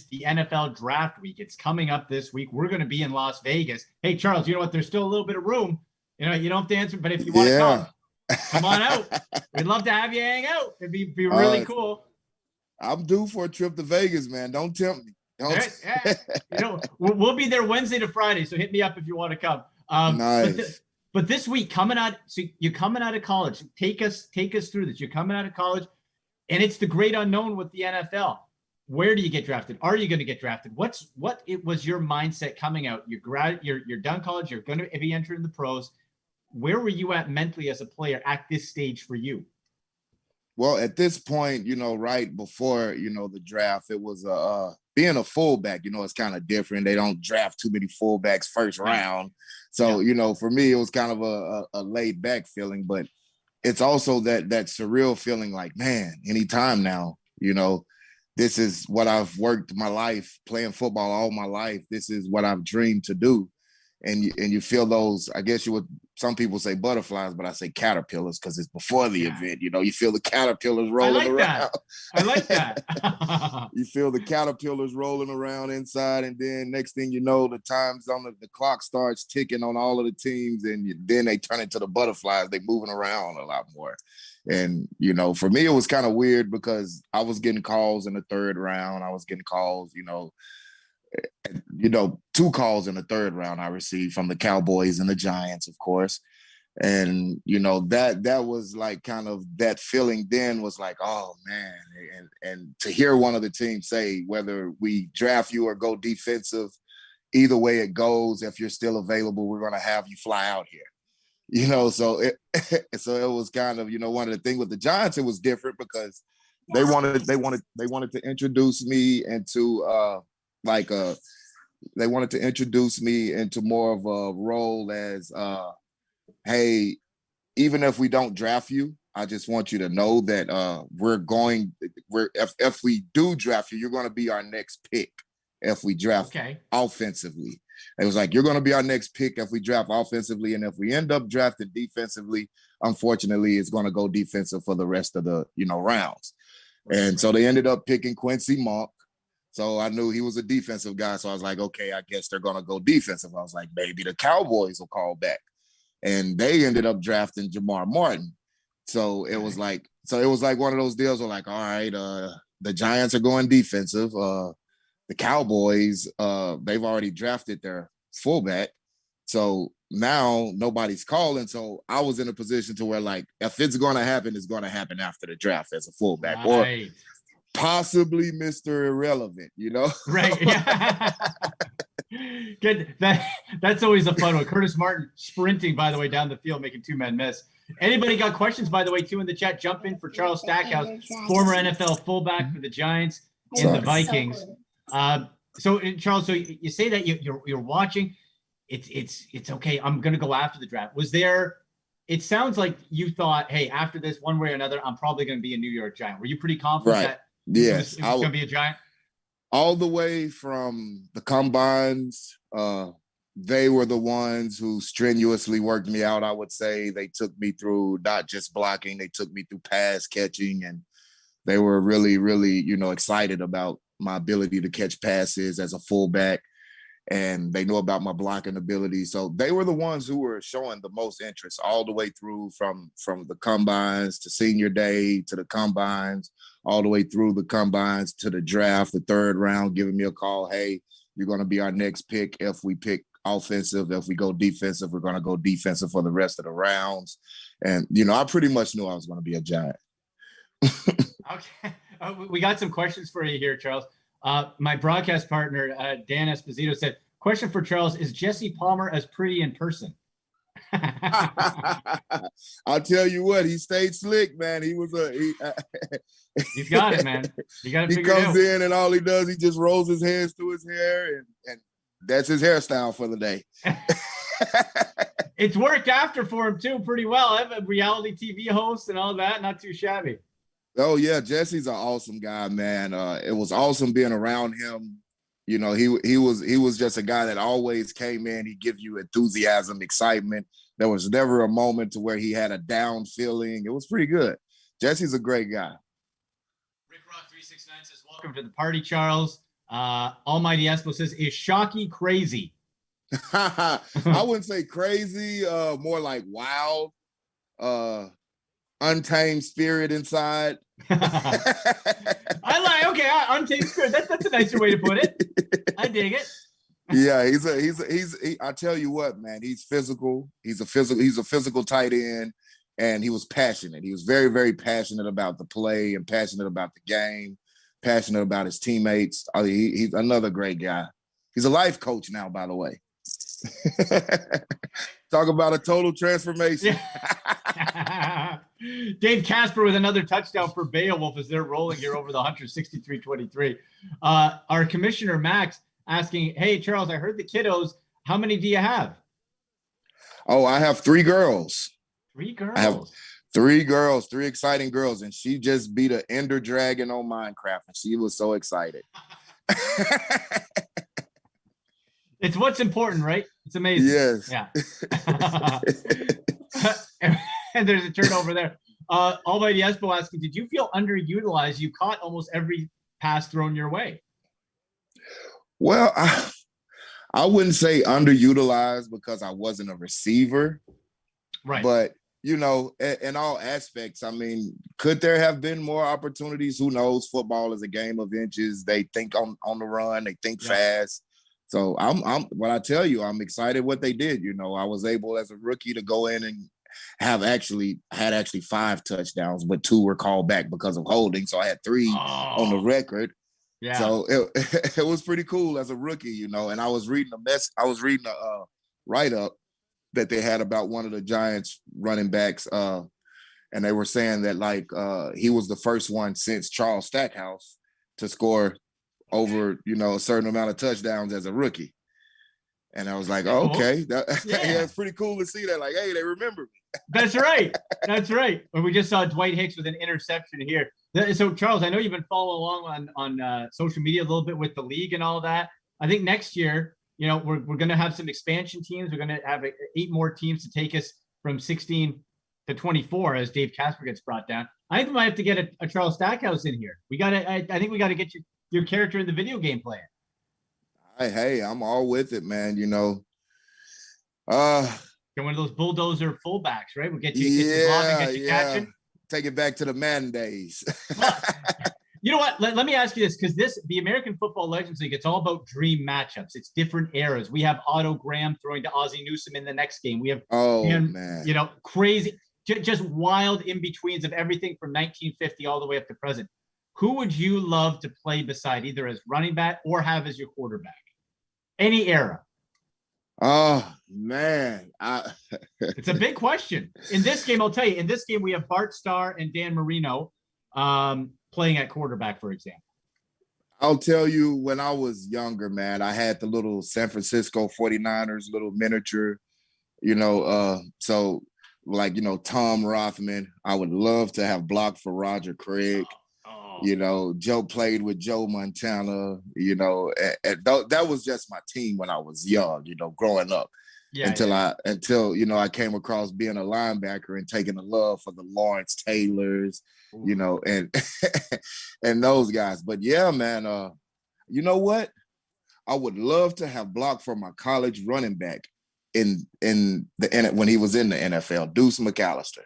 [SPEAKER 2] the NFL draft week. It's coming up this week. We're going to be in Las Vegas. Hey, Charles, you know what? There's still a little bit of room. You don't have to answer, but if you want to come on out. We'd love to have you hang out. It'd be really cool.
[SPEAKER 7] I'm due for a trip to Vegas, man. Don't tempt me.
[SPEAKER 2] We'll be there Wednesday to Friday, so hit me up if you want to come.
[SPEAKER 7] Nice.
[SPEAKER 2] But this week, you're coming out of college. Take us through this. You're coming out of college, and it's the great unknown with the NFL. Where do you get drafted? Are you going to get drafted? What was your mindset coming out? You're done college. You're going to be entering the pros. Where were you at mentally as a player at this stage for you?
[SPEAKER 7] Well, at this point, right before, the draft, it was being a fullback, it's kind of different. They don't draft too many fullbacks first round. So, for me, it was kind of a laid back feeling, but it's also that surreal feeling like, man, anytime now, this is what I've worked my life, playing football all my life. This is what I've dreamed to do. And you feel those, I guess some people say butterflies, but I say caterpillars because it's before the event. You feel the caterpillars rolling around.
[SPEAKER 2] I like that.
[SPEAKER 7] You feel the caterpillars rolling around inside, and then next thing you know, the times on the clock starts ticking on all of the teams, and then they turn into the butterflies. They're moving around a lot more. And, for me, it was kind of weird because I was getting calls in the third round. I was getting calls, 2 calls in the third round I received from the Cowboys and the Giants, of course. And, that was like kind of that feeling then was like, oh, man. And to hear one of the teams say, whether we draft you or go defensive, either way it goes, if you're still available, we're going to have you fly out here. So it was kind of, one of the things with the Giants, it was different because they wanted to introduce me into they wanted to introduce me into more of a role as, hey, even if we don't draft you, I just want you to know that if we do draft you, you're going to be our next pick if we draft offensively. It was like, you're going to be our next pick if we draft offensively. And if we end up drafting defensively, unfortunately, it's going to go defensive for the rest of the, rounds. And so they ended up picking Quincy Monk. So I knew he was a defensive guy. So I was like, okay, I guess they're going to go defensive. I was like, maybe the Cowboys will call back. And they ended up drafting Jamar Martin. So it was like one of those deals where like, all right, the Giants are going defensive. The Cowboys, they've already drafted their fullback. So now nobody's calling. So I was in a position to where like, if it's going to happen, it's going to happen after the draft as a fullback.
[SPEAKER 2] Right.
[SPEAKER 7] Or possibly Mr. Irrelevant,
[SPEAKER 2] Right. Yeah. Good. That's always a fun one. Curtis Martin sprinting, by the way, down the field, making 2 men miss. Anybody got questions, by the way, too, in the chat? Jump in for Charles Stackhouse, former NFL fullback for the Giants and the Vikings. So Charles, so you say that you're watching. It's okay. I'm going to go after the draft. It sounds like you thought, hey, after this, one way or another, I'm probably going to be a New York Giant. Were you pretty confident that
[SPEAKER 7] yes,
[SPEAKER 2] it was going to be a Giant?
[SPEAKER 7] All the way from the combines, they were the ones who strenuously worked me out, I would say. They took me through not just blocking, they took me through pass catching, and they were really, really, excited about my ability to catch passes as a fullback. And they know about my blocking ability. So they were the ones who were showing the most interest all the way through from the combines to senior day to the combines, all the way through the combines to the draft, the third round, giving me a call. Hey, you're going to be our next pick. If we pick offensive, if we go defensive, we're going to go defensive for the rest of the rounds. And, I pretty much knew I was going to be a Giant.
[SPEAKER 2] Okay. We got some questions for you here, Charles. My broadcast partner, Dan Esposito, said, question for Charles, is Jesse Palmer as pretty in person?
[SPEAKER 7] I'll tell you what, he stayed slick, man. He's
[SPEAKER 2] got it, man. You got to figure it out.
[SPEAKER 7] He comes in and all he does, he just rolls his hands through his hair and that's his hairstyle for the day.
[SPEAKER 2] It's worked after for him too pretty well. I have a reality TV host and all that. Not too shabby.
[SPEAKER 7] Oh yeah, Jesse's an awesome guy, man. It was awesome being around him. He was just a guy that always came in. He give you enthusiasm, excitement. There was never a moment to where he had a down feeling. It was pretty good. Jesse's a great guy.
[SPEAKER 2] Rick Rock 369 says, welcome to the party, Charles. Almighty Espo says, is Shockey crazy?
[SPEAKER 7] I wouldn't say crazy, more like wild, untamed spirit inside.
[SPEAKER 2] Untamed spirit. That's a nicer way to put it. I dig it.
[SPEAKER 7] Yeah, I tell you what, man, he's physical. He's a physical tight end, and he was passionate. He was very, very passionate about the play and passionate about the game, passionate about his teammates. He's another great guy. He's a life coach now, by the way. Talk about a total transformation.
[SPEAKER 2] Yeah. Dave Casper with another touchdown for Beowulf as they're rolling here over the Hunters, 63-23. Our commissioner, Max, asking, hey, Charles, I heard the kiddos. How many do you have?
[SPEAKER 7] Oh, I have 3 girls.
[SPEAKER 2] 3 girls?
[SPEAKER 7] I have 3 girls, 3 exciting girls, and she just beat an Ender Dragon on Minecraft, and she was so excited.
[SPEAKER 2] It's what's important, right? It's amazing.
[SPEAKER 7] Yes.
[SPEAKER 2] Yeah. And there's a turnover there. Almighty Espo asking, did you feel underutilized? You caught almost every pass thrown your way.
[SPEAKER 7] Well, I wouldn't say underutilized because I wasn't a receiver.
[SPEAKER 2] Right.
[SPEAKER 7] But, in all aspects, I mean, could there have been more opportunities? Who knows? Football is a game of inches. They think on the run. They think fast. So what I tell you, I'm excited what they did. I was able as a rookie to go in and had actually 5 touchdowns, but 2 were called back because of holding. So I had 3 on the record. Yeah. So it was pretty cool as a rookie, and I was reading a write-up that they had about one of the Giants running backs, and they were saying that he was the first one since Charles Stackhouse to score over, a certain amount of touchdowns as a rookie. And I was like, oh, okay. It's pretty cool to see that. Like, hey, they remember me.
[SPEAKER 2] That's right. That's right. And we just saw Dwight Hicks with an interception here. So, Charles, I know you've been following along on social media a little bit with the league and all that. I think next year, we're going to have some expansion teams. We're going to have 8 more teams to take us from 16 to 24 as Dave Casper gets brought down. I think we might have to get a Charles Stackhouse in here. I think we got to get your character in the video game playing.
[SPEAKER 7] Hey, I'm all with it, man.
[SPEAKER 2] You're one of those bulldozer fullbacks, right? We'll get you catching.
[SPEAKER 7] Take it back to the Madden days.
[SPEAKER 2] Well, you know what? Let me ask you this, because the American Football Legends League, it's all about dream matchups. It's different eras. We have Otto Graham throwing to Ozzie Newsome in the next game. We have man, crazy, just wild in-betweens of everything from 1950 all the way up to present. Who would you love to play beside, either as running back or have as your quarterback? Any era.
[SPEAKER 7] Oh, man.
[SPEAKER 2] It's a big question. In this game, I'll tell you, in this game, we have Bart Starr and Dan Marino playing at quarterback, for example.
[SPEAKER 7] I'll tell you, when I was younger, man, I had the little San Francisco 49ers little miniature, Tom Rothman. I would love to have blocked for Roger Craig. Joe played with Joe Montana, and that was just my team when I was young, growing up. Until I came across being a linebacker and taking a love for the Lawrence Taylors, and and those guys. But yeah, man, you know what? I would love to have blocked for my college running back when he was in the NFL, Deuce McAllister.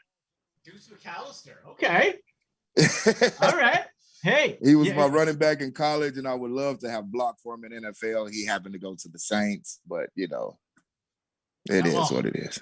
[SPEAKER 2] Deuce McAllister, okay. All right. Hey,
[SPEAKER 7] he was my running back in college, and I would love to have blocked for him in NFL. He happened to go to the Saints, but it is what it is.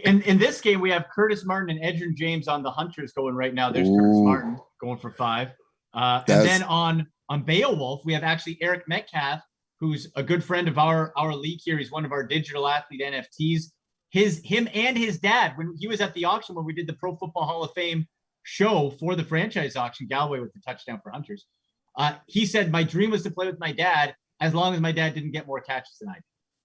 [SPEAKER 2] in this game, we have Curtis Martin and Edgerrin James on the Hunters going right now. There's Curtis Martin going for 5. And then on Beowulf, we have actually Eric Metcalf, who's a good friend of our league here. He's one of our digital athlete NFTs. Him and his dad, when he was at the auction when we did the Pro Football Hall of Fame show for the franchise auction, Galway with the touchdown for Hunters. He said, my dream was to play with my dad as long as my dad didn't get more catches than I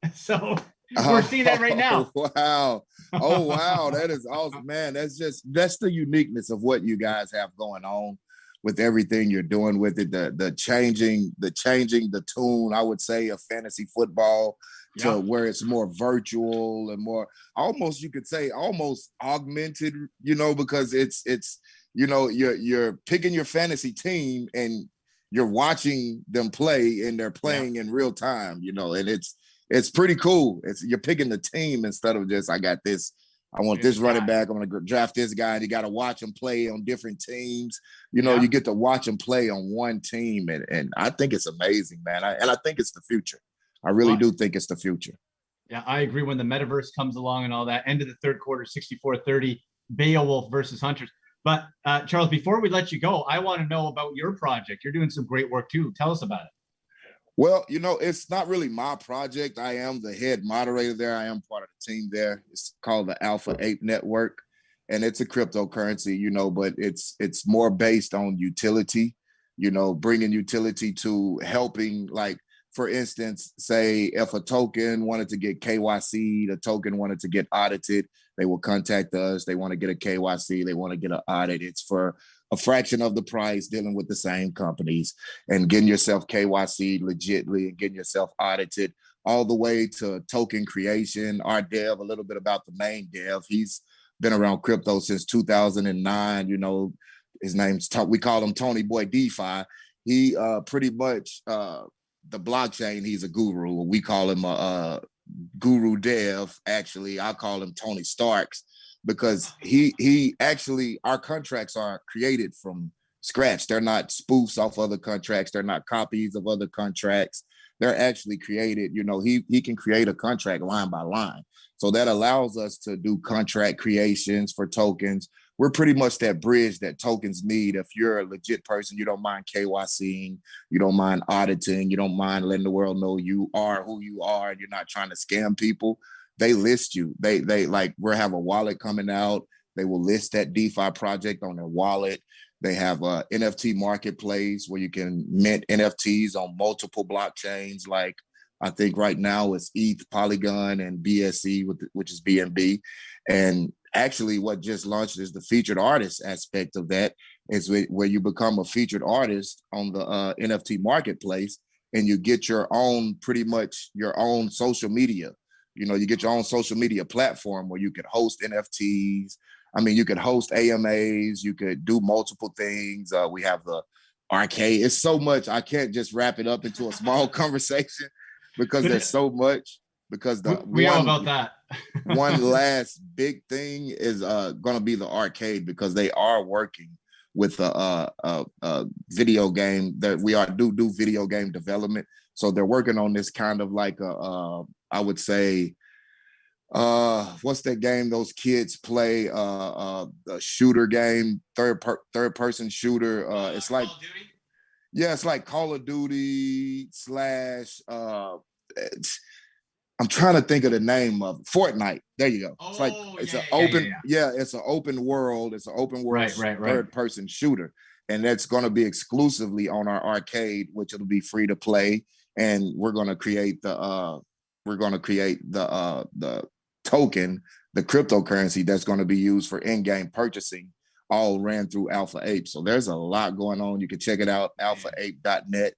[SPEAKER 2] did. So we're seeing that right now.
[SPEAKER 7] Wow. Oh, wow. That is awesome, man. That's the uniqueness of what you guys have going on with everything you're doing with it. The changing the tune, I would say, of fantasy football to where it's more virtual and more almost, you could say, almost augmented, because it's you're picking your fantasy team and you're watching them play and they're playing in real time, you know, and it's pretty cool. You're picking the team instead of just, I got this, I want this running back, I'm going to draft this guy, and you got to watch him play on different teams. You know, you get to watch him play on one team, and I think it's amazing, man. I think it's the future. I really do think it's the future.
[SPEAKER 2] Yeah, I agree. When the metaverse comes along and all that, end of the third quarter, 64-30, Beowulf versus Hunters. But Charles, before we let you go, I want to know about your project. You're doing some great work too. Tell us about it.
[SPEAKER 7] Well, you know, it's not really my project. I am the head moderator there. I am part of the team there. It's called the AFLL Network, and it's a cryptocurrency, you know, but it's more based on utility, you know, bringing utility to helping, like, for instance, say if a token wanted to get KYC, the token wanted to get audited, they will contact us. They want to get a KYC, they want to get an audit. It's for a fraction of the price, dealing with the same companies and getting yourself KYC legitly and getting yourself audited, all the way to token creation. Our dev, a little bit about the main dev, he's been around crypto since 2009. You know, his name's, we call him Tony Boy DeFi. He pretty much, the blockchain, he's a guru. We call him a guru dev. Actually, I call him Tony Starks, because he actually, our contracts are created from scratch. They're not spoofs off other contracts. They're not copies of other contracts. They're actually created. You know, he can create a contract line by line. So that allows us to do contract creations for tokens. We're pretty much that bridge that tokens need. If you're a legit person, you don't mind KYCing, you don't mind auditing, you don't mind letting the world know you are who you are, and you're not trying to scam people. They list you. They like, we have a wallet coming out. They will list that DeFi project on their wallet. They have a NFT marketplace where you can mint NFTs on multiple blockchains. Like, I think right now it's ETH, Polygon, and BSC, which is BNB. And actually what just launched is the featured artist aspect of that, is where you become a featured artist on the NFT marketplace, and you get your own, pretty much your own social media. You know, you get your own social media platform where you could host NFTs. I mean, you could host AMAs, you could do multiple things. We have the arcade. It's so much. I can't just wrap it up into a small conversation because there's so much. Because
[SPEAKER 2] we know about that.
[SPEAKER 7] One last big thing is going to be the arcade, because they are working with a video game that we do video game development. So they're working on this kind of like I would say, what's that game those kids play? The shooter game, third person shooter. It's like, it's like Call of Duty / I'm trying to think of the name of Fortnite. There you go. It's like, it's an open, it's an open world. It's an open world third person shooter. And that's going to be exclusively on our arcade, which it'll be free to play. And we're going to create the token, the cryptocurrency that's going to be used for in-game purchasing, all ran through Alpha Ape. So there's a lot going on. You can check it out, alphaape.net,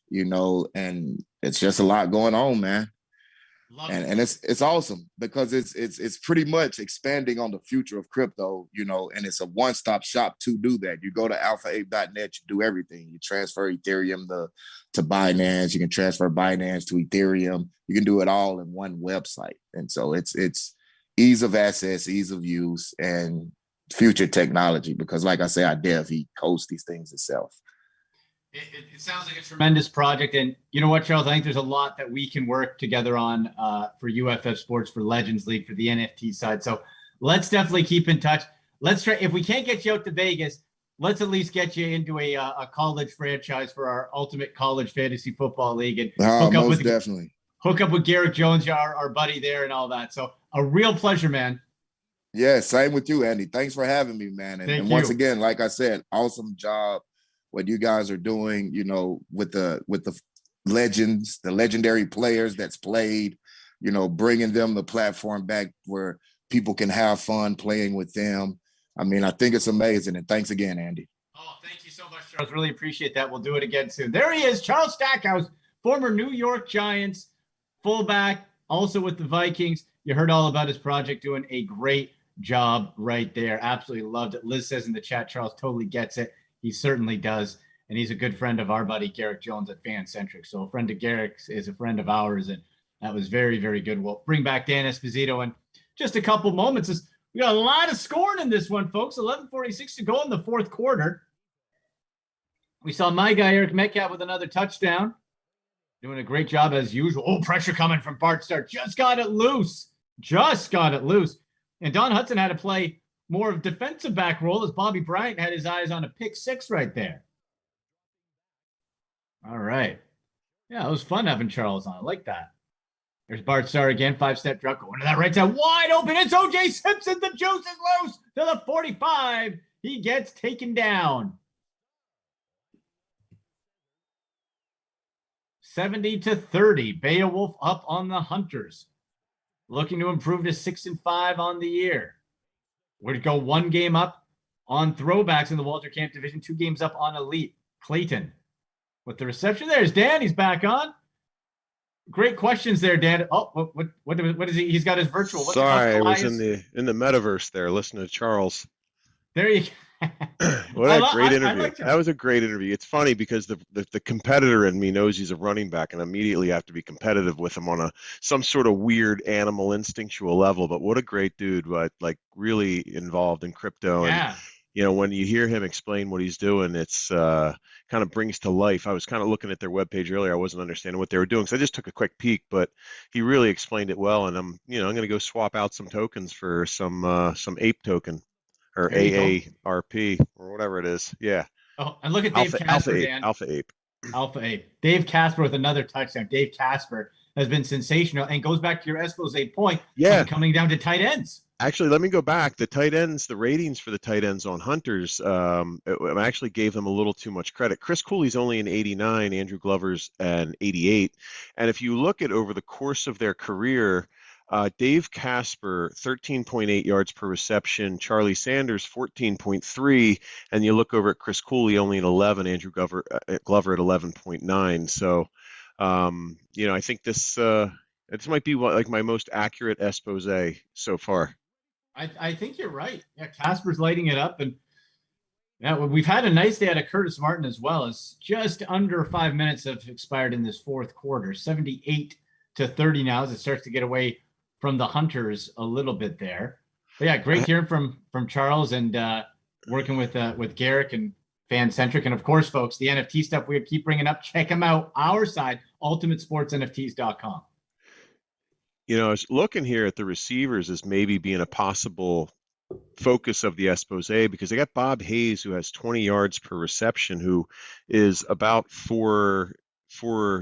[SPEAKER 7] you know, and it's just a lot going on, man. And it's awesome, because it's pretty much expanding on the future of crypto, you know, and it's a one-stop shop to do that. You go to alphaape.net, you do everything. You transfer Ethereum to Binance, you can transfer Binance to Ethereum. You can do it all in one website. And so it's ease of access, ease of use, and future technology, because like I say, our dev, he codes these things himself.
[SPEAKER 2] It sounds like a tremendous project. And you know what, Charles, I think there's a lot that we can work together on for UFF Sports, for Legends League, for the NFT side. So let's definitely keep in touch. Let's try, if we can't get you out to Vegas, let's at least get you into a college franchise for our Ultimate College Fantasy Football League, and hook up with Garrett Jones, our buddy there, and all that. So a real pleasure, man.
[SPEAKER 7] Yeah, same with you, Andy. Thanks for having me, man. And once again, like I said, awesome job what you guys are doing, you know, with the legends, the legendary players that's played, you know, bringing them the platform back where people can have fun playing with them. I mean, I think it's amazing. And thanks again, Andy.
[SPEAKER 2] Oh, thank you so much, Charles. Really appreciate that. We'll do it again soon. There he is, Charles Stackhouse, former New York Giants fullback, also with the Vikings. You heard all about his project, doing a great job right there. Absolutely loved it. Liz says in the chat, Charles totally gets it. He certainly does. and he's a good friend of our buddy Garrick Jones at Fancentric. So a friend of Garrick's is a friend of ours, and that was very, very good. We'll bring back Dan Esposito in just a couple moments. We got a lot of scoring in this one, folks. 11:46 to go in the fourth quarter. We saw my guy Eric Metcalf with another touchdown. Doing a great job as usual. Oh, pressure coming from Bart Starr. Just got it loose. And Don Hudson had to play more of defensive back role as Bobby Bryant had his eyes on a pick six right there. All right. Yeah, it was fun having Charles on. I like that. There's Bart Starr again. 5-step drop going to that right side. Wide open. It's O.J. Simpson. The juice is loose to the 45. He gets taken down. 70-30. Beowulf up on the Hunters. Looking to improve to 6-5 on the year. We're to go one game up on throwbacks in the Walter Camp division, 2 games up on Elite. Clayton with the reception. There's Dan. He's back on. Great questions there, Dan. Oh, what is he? He's got his virtual. What's
[SPEAKER 6] Sorry, I was in the metaverse there, listening to Charles.
[SPEAKER 2] There you go.
[SPEAKER 6] What a great interview. That was a great interview. It's funny because the competitor in me knows he's a running back, and immediately have to be competitive with him on some sort of weird animal instinctual level. But what a great dude, right? Like really involved in crypto.
[SPEAKER 2] Yeah.
[SPEAKER 6] And when you hear him explain what he's doing, it's kind of brings to life. I was kind of looking at their webpage earlier. I wasn't understanding what they were doing, so I just took a quick peek. But he really explained it well, and I'm going to go swap out some tokens for some ape token. Or AARP or whatever it is. Yeah.
[SPEAKER 2] Oh, and look at Dave Casper, Dan.
[SPEAKER 6] Alpha Ape.
[SPEAKER 2] Dave Casper with another touchdown. Dave Casper has been sensational and goes back to your Expose point.
[SPEAKER 6] Yeah.
[SPEAKER 2] Coming down to tight ends.
[SPEAKER 6] Actually, let me go back. The tight ends, the ratings for the tight ends on Hunters, I actually gave them a little too much credit. Chris Cooley's only an 89, Andrew Glover's an 88. And if you look at over the course of their career, Dave Casper, 13.8 yards per reception. Charlie Sanders, 14.3. And you look over at Chris Cooley, only an 11. Andrew Glover at 11.9. So, I think this might be like my most accurate expose so far.
[SPEAKER 2] I think you're right. Yeah, Casper's lighting it up. And yeah, we've had a nice day out of Curtis Martin as well. As just under 5 minutes have expired in this fourth quarter. 78-30 now as it starts to get away from the Hunters a little bit there. But yeah, great hearing from Charles and working with Garrick and Fancentric. And of course, folks, the NFT stuff we keep bringing up, check them out. Our side, ultimatesportsnfts.com.
[SPEAKER 6] I was looking here at the receivers as maybe being a possible focus of the expose because they got Bob Hayes, who has 20 yards per reception, who is about 4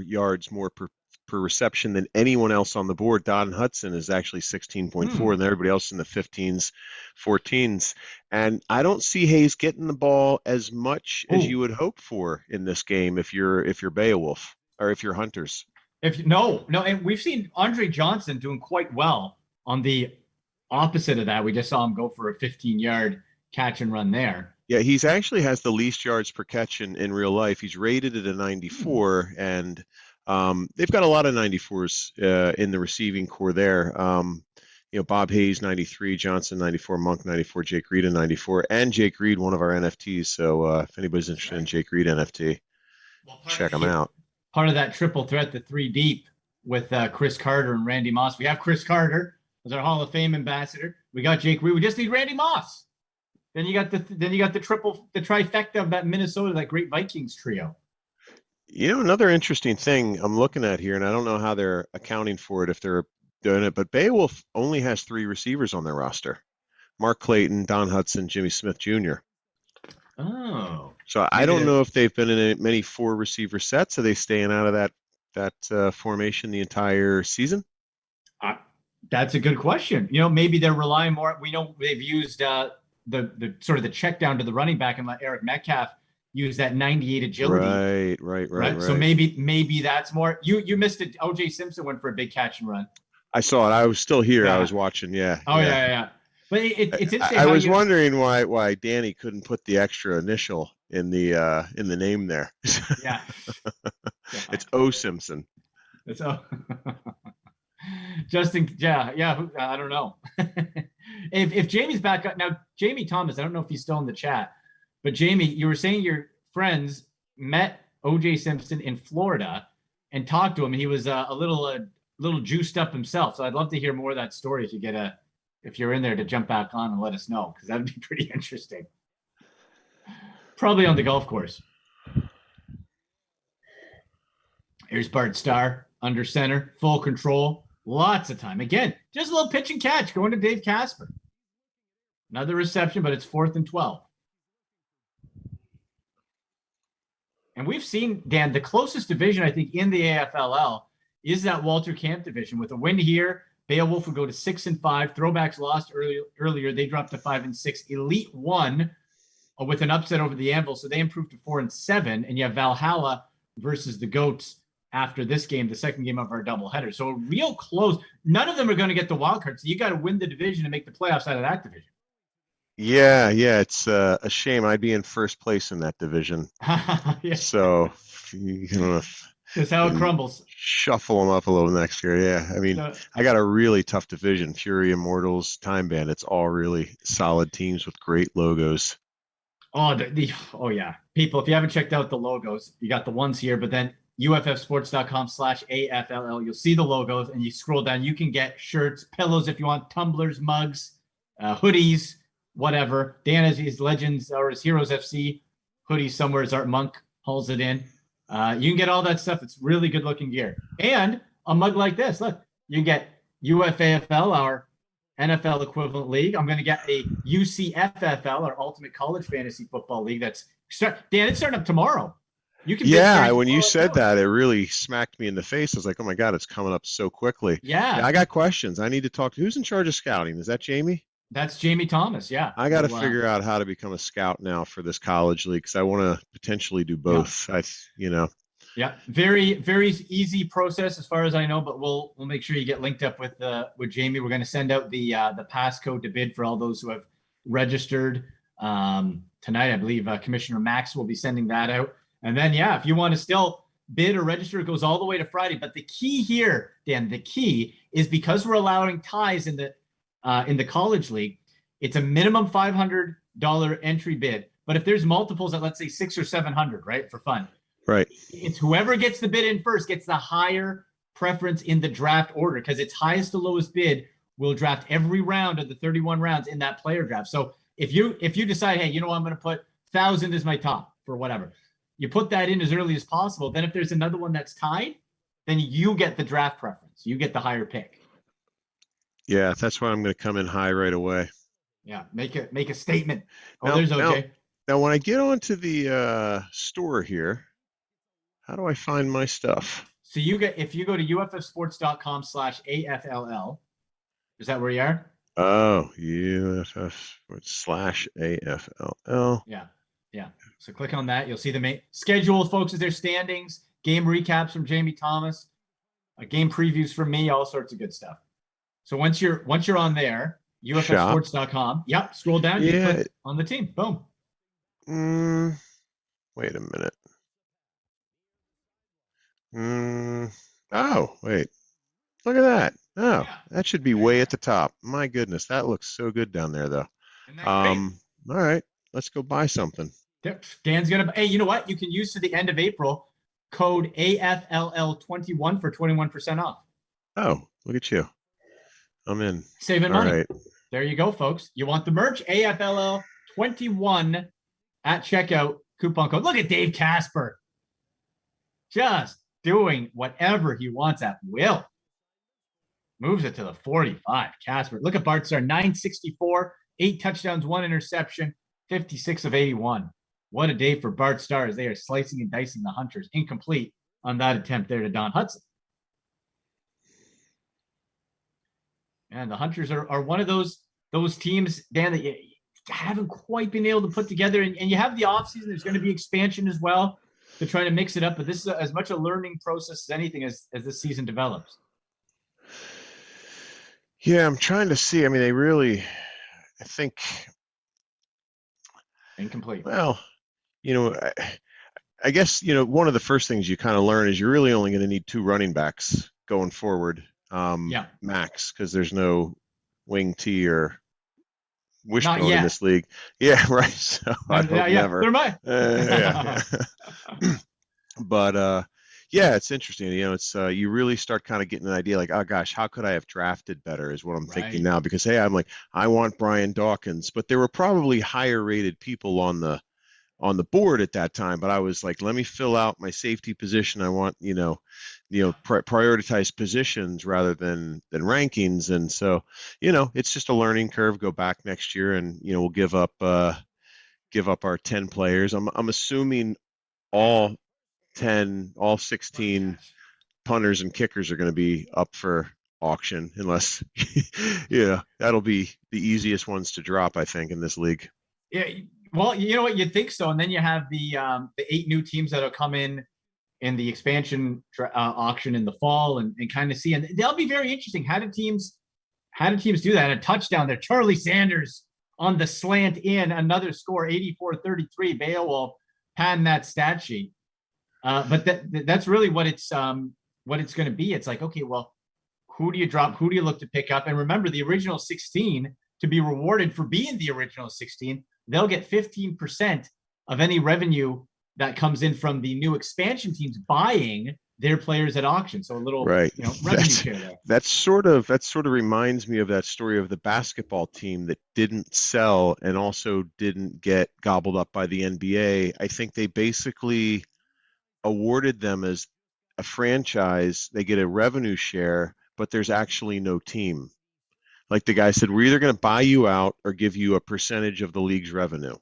[SPEAKER 6] yards more per reception than anyone else on the board. Don Hudson is actually 16.4 and everybody else in the 15s, 14s. And I don't see Hayes getting the ball as much as you would hope for in this game if you're Beowulf or if you're Hunters.
[SPEAKER 2] No, and we've seen Andre Johnson doing quite well on the opposite of that. We just saw him go for a 15-yard catch and run there.
[SPEAKER 6] Yeah, he's actually has the least yards per catch in real life. He's rated at a 94 and they've got a lot of 94s in the receiving core there. Bob Hayes, 93, Johnson, 94, Monk, 94, Jake Reed, 94, and Jake Reed, one of our NFTs. So if anybody's interested in Jake Reed NFT, check them out.
[SPEAKER 2] Part of that triple threat, the 3 deep with Chris Carter and Randy Moss. We have Chris Carter as our Hall of Fame ambassador. We got Jake Reed. We just need Randy Moss. Then you got the trifecta of that Minnesota, that great Vikings trio.
[SPEAKER 6] Another interesting thing I'm looking at here, and I don't know how they're accounting for it if they're doing it, but Beowulf only has 3 receivers on their roster. Mark Clayton, Don Hudson, Jimmy Smith Jr.
[SPEAKER 2] Oh.
[SPEAKER 6] So I don't know if they've been in many 4 receiver sets. Are they staying out of that formation the entire season?
[SPEAKER 2] That's a good question. Maybe they're relying more. We know they've used the sort of the check down to the running back and let Eric Metcalf use that 98 agility.
[SPEAKER 6] Right.
[SPEAKER 2] So maybe that's more. You missed it. O.J. Simpson went for a big catch and run.
[SPEAKER 6] I saw it. I was still here. Yeah. I was watching. Yeah.
[SPEAKER 2] Oh yeah. But it's interesting.
[SPEAKER 6] I was wondering why Danny couldn't put the extra initial in the name there.
[SPEAKER 2] Yeah.
[SPEAKER 6] It's O Simpson.
[SPEAKER 2] It's O. Justin. Yeah. I don't know. If Jamie's back up now, Jamie Thomas. I don't know if he's still in the chat. But Jamie, you were saying your friends met O.J. Simpson in Florida and talked to him. He was a little juiced up himself. So I'd love to hear more of that story if you're in there to jump back on and let us know, because that'd be pretty interesting. Probably on the golf course. Here's Bart Starr under center, full control, lots of time. Again, just a little pitch and catch going to Dave Casper. Another reception, but it's 4th and 12. And we've seen, Dan, the closest division, I think, in the AFLL is that Walter Camp division. With a win here, Beowulf would go to 6-5. Throwbacks lost earlier. They dropped to 5-6. Elite won with an upset over the Anvil, so they improved to 4-7. And you have Valhalla versus the Goats after this game, the second game of our doubleheader. So a real close. None of them are going to get the wild card. So you got to win the division and make the playoffs out of that division.
[SPEAKER 6] Yeah, it's a shame. I'd be in first place in that division.
[SPEAKER 2] Yeah.
[SPEAKER 6] So, you know,
[SPEAKER 2] that's how it crumbles.
[SPEAKER 6] Shuffle them up a little next year. Yeah, I mean, I got a really tough division. Fury, Immortals, Time Bandits, all really solid teams with great logos.
[SPEAKER 2] Oh, oh yeah. People, if you haven't checked out the logos, you got the ones here, but then uffsports.com/AFLL, you'll see the logos, and you scroll down. You can get shirts, pillows if you want, tumblers, mugs, hoodies, whatever. Dan has his Legends or his Heroes FC hoodie somewhere as Art Monk hauls it in. You can get all that stuff. It's really good looking gear. And a mug like this. Look, you can get UFAFL, our NFL equivalent league. I'm going to get a UCFFL, our Ultimate College Fantasy Football League. Dan, it's starting up tomorrow. You can
[SPEAKER 6] when you said that, it really smacked me in the face. I was like, oh my God, it's coming up so quickly.
[SPEAKER 2] Yeah.
[SPEAKER 6] I got questions. I need to talk to who's in charge of scouting. Is that Jamie?
[SPEAKER 2] That's Jamie Thomas, yeah.
[SPEAKER 6] I got to figure out how to become a scout now for this college league, because I want to potentially do both. Yeah.
[SPEAKER 2] Yeah, very, very easy process as far as I know, but we'll make sure you get linked up with Jamie. We're going to send out the passcode to bid for all those who have registered tonight. I believe Commissioner Max will be sending that out. And then, yeah, if you want to still bid or register, it goes all the way to Friday. But the key here, Dan, the key is because we're allowing ties in the college league, it's a minimum $500 entry bid. But if there's multiples at, let's say, 600 or 700, right, for fun,
[SPEAKER 6] right,
[SPEAKER 2] it's whoever gets the bid in first gets the higher preference in the draft order, because it's highest to lowest bid will draft every round of the 31 rounds in that player draft. So if you decide, hey, you know, I'm going to put 1,000 as my top for whatever, you put that in as early as possible. Then if there's another one that's tied, then you get the draft preference. You get the higher pick.
[SPEAKER 6] Yeah, that's why I'm going to come in high right away.
[SPEAKER 2] Yeah, make a statement. There's OJ.
[SPEAKER 6] Now, when I get onto the store here, how do I find my stuff?
[SPEAKER 2] So if you go to uffsports.com/AFLL, is that where you are?
[SPEAKER 6] Oh, UFF/AFLL.
[SPEAKER 2] Yeah. So click on that. You'll see the main schedule, folks. Is there standings, game recaps from Jamie Thomas, game previews from me, all sorts of good stuff. So once you're on there, uffsports.com. Yep, scroll down. You click on the team. Boom.
[SPEAKER 6] Wait a minute. Oh, wait. Look at that. Oh, yeah. That should be way at the top. My goodness, that looks so good down there, though. All right, let's go buy something.
[SPEAKER 2] Dan's gonna. Hey, you know what? You can use to the end of April code AFLL21 for 21% off.
[SPEAKER 6] Oh, look at you. I'm in.
[SPEAKER 2] Saving money. Right. There you go, folks. You want the merch? AFLL21 at checkout. Coupon code. Look at Dave Casper. Just doing whatever he wants at will. Moves it to the 45. Casper. Look at Bart Starr. 964, 8 touchdowns, 1 interception, 56 of 81. What a day for Bart Starr as they are slicing and dicing the Hunters. Incomplete on that attempt there to Don Hudson. And the Hunters are one of those teams, Dan, that you haven't quite been able to put together. And you have the offseason. There's going to be expansion as well to try to mix it up. But this is as much a learning process as anything as this season develops.
[SPEAKER 6] Yeah, I'm trying to see. I mean, I think.
[SPEAKER 2] Incomplete.
[SPEAKER 6] Well, I guess, one of the first things you kind of learn is you're really only going to need 2 running backs going forward. Max, because there's no wing T or wishbone in this league. Yeah, right. So I hope never.
[SPEAKER 2] There might.
[SPEAKER 6] Yeah. But yeah, it's interesting. You know, it's you really start kind of getting an idea like, oh gosh, how could I have drafted better is what I'm thinking now, because hey, I'm like, I want Brian Dawkins, but there were probably higher rated people on the board at that time, but I was like, let me fill out my safety position. I want, prioritize positions rather than rankings. And so, it's just a learning curve. Go back next year and, we'll give up our 10 players. I'm assuming all 16 punters and kickers are going to be up for auction, unless, that'll be the easiest ones to drop, I think, in this league.
[SPEAKER 2] Yeah. Well, you know what, you'd think so. And then you have the 8 new teams that'll come in the expansion auction in the fall and kind of see, and they'll be very interesting. How did teams do that? A touchdown there. Charlie Sanders on the slant in, another score, 84-33. Beowulf panned that stat sheet. But that's really what it's going to be. It's like, okay, well, who do you drop? Who do you look to pick up? And remember, the original 16, to be rewarded for being the original 16, they'll get 15% of any revenue that comes in from the new expansion teams buying their players at auction. So a little revenue share there.
[SPEAKER 6] That sort of reminds me of that story of the basketball team that didn't sell and also didn't get gobbled up by the NBA. I think they basically awarded them as a franchise. They get a revenue share, but there's actually no team. Like the guy said, we're either going to buy you out or give you a percentage of the league's revenue.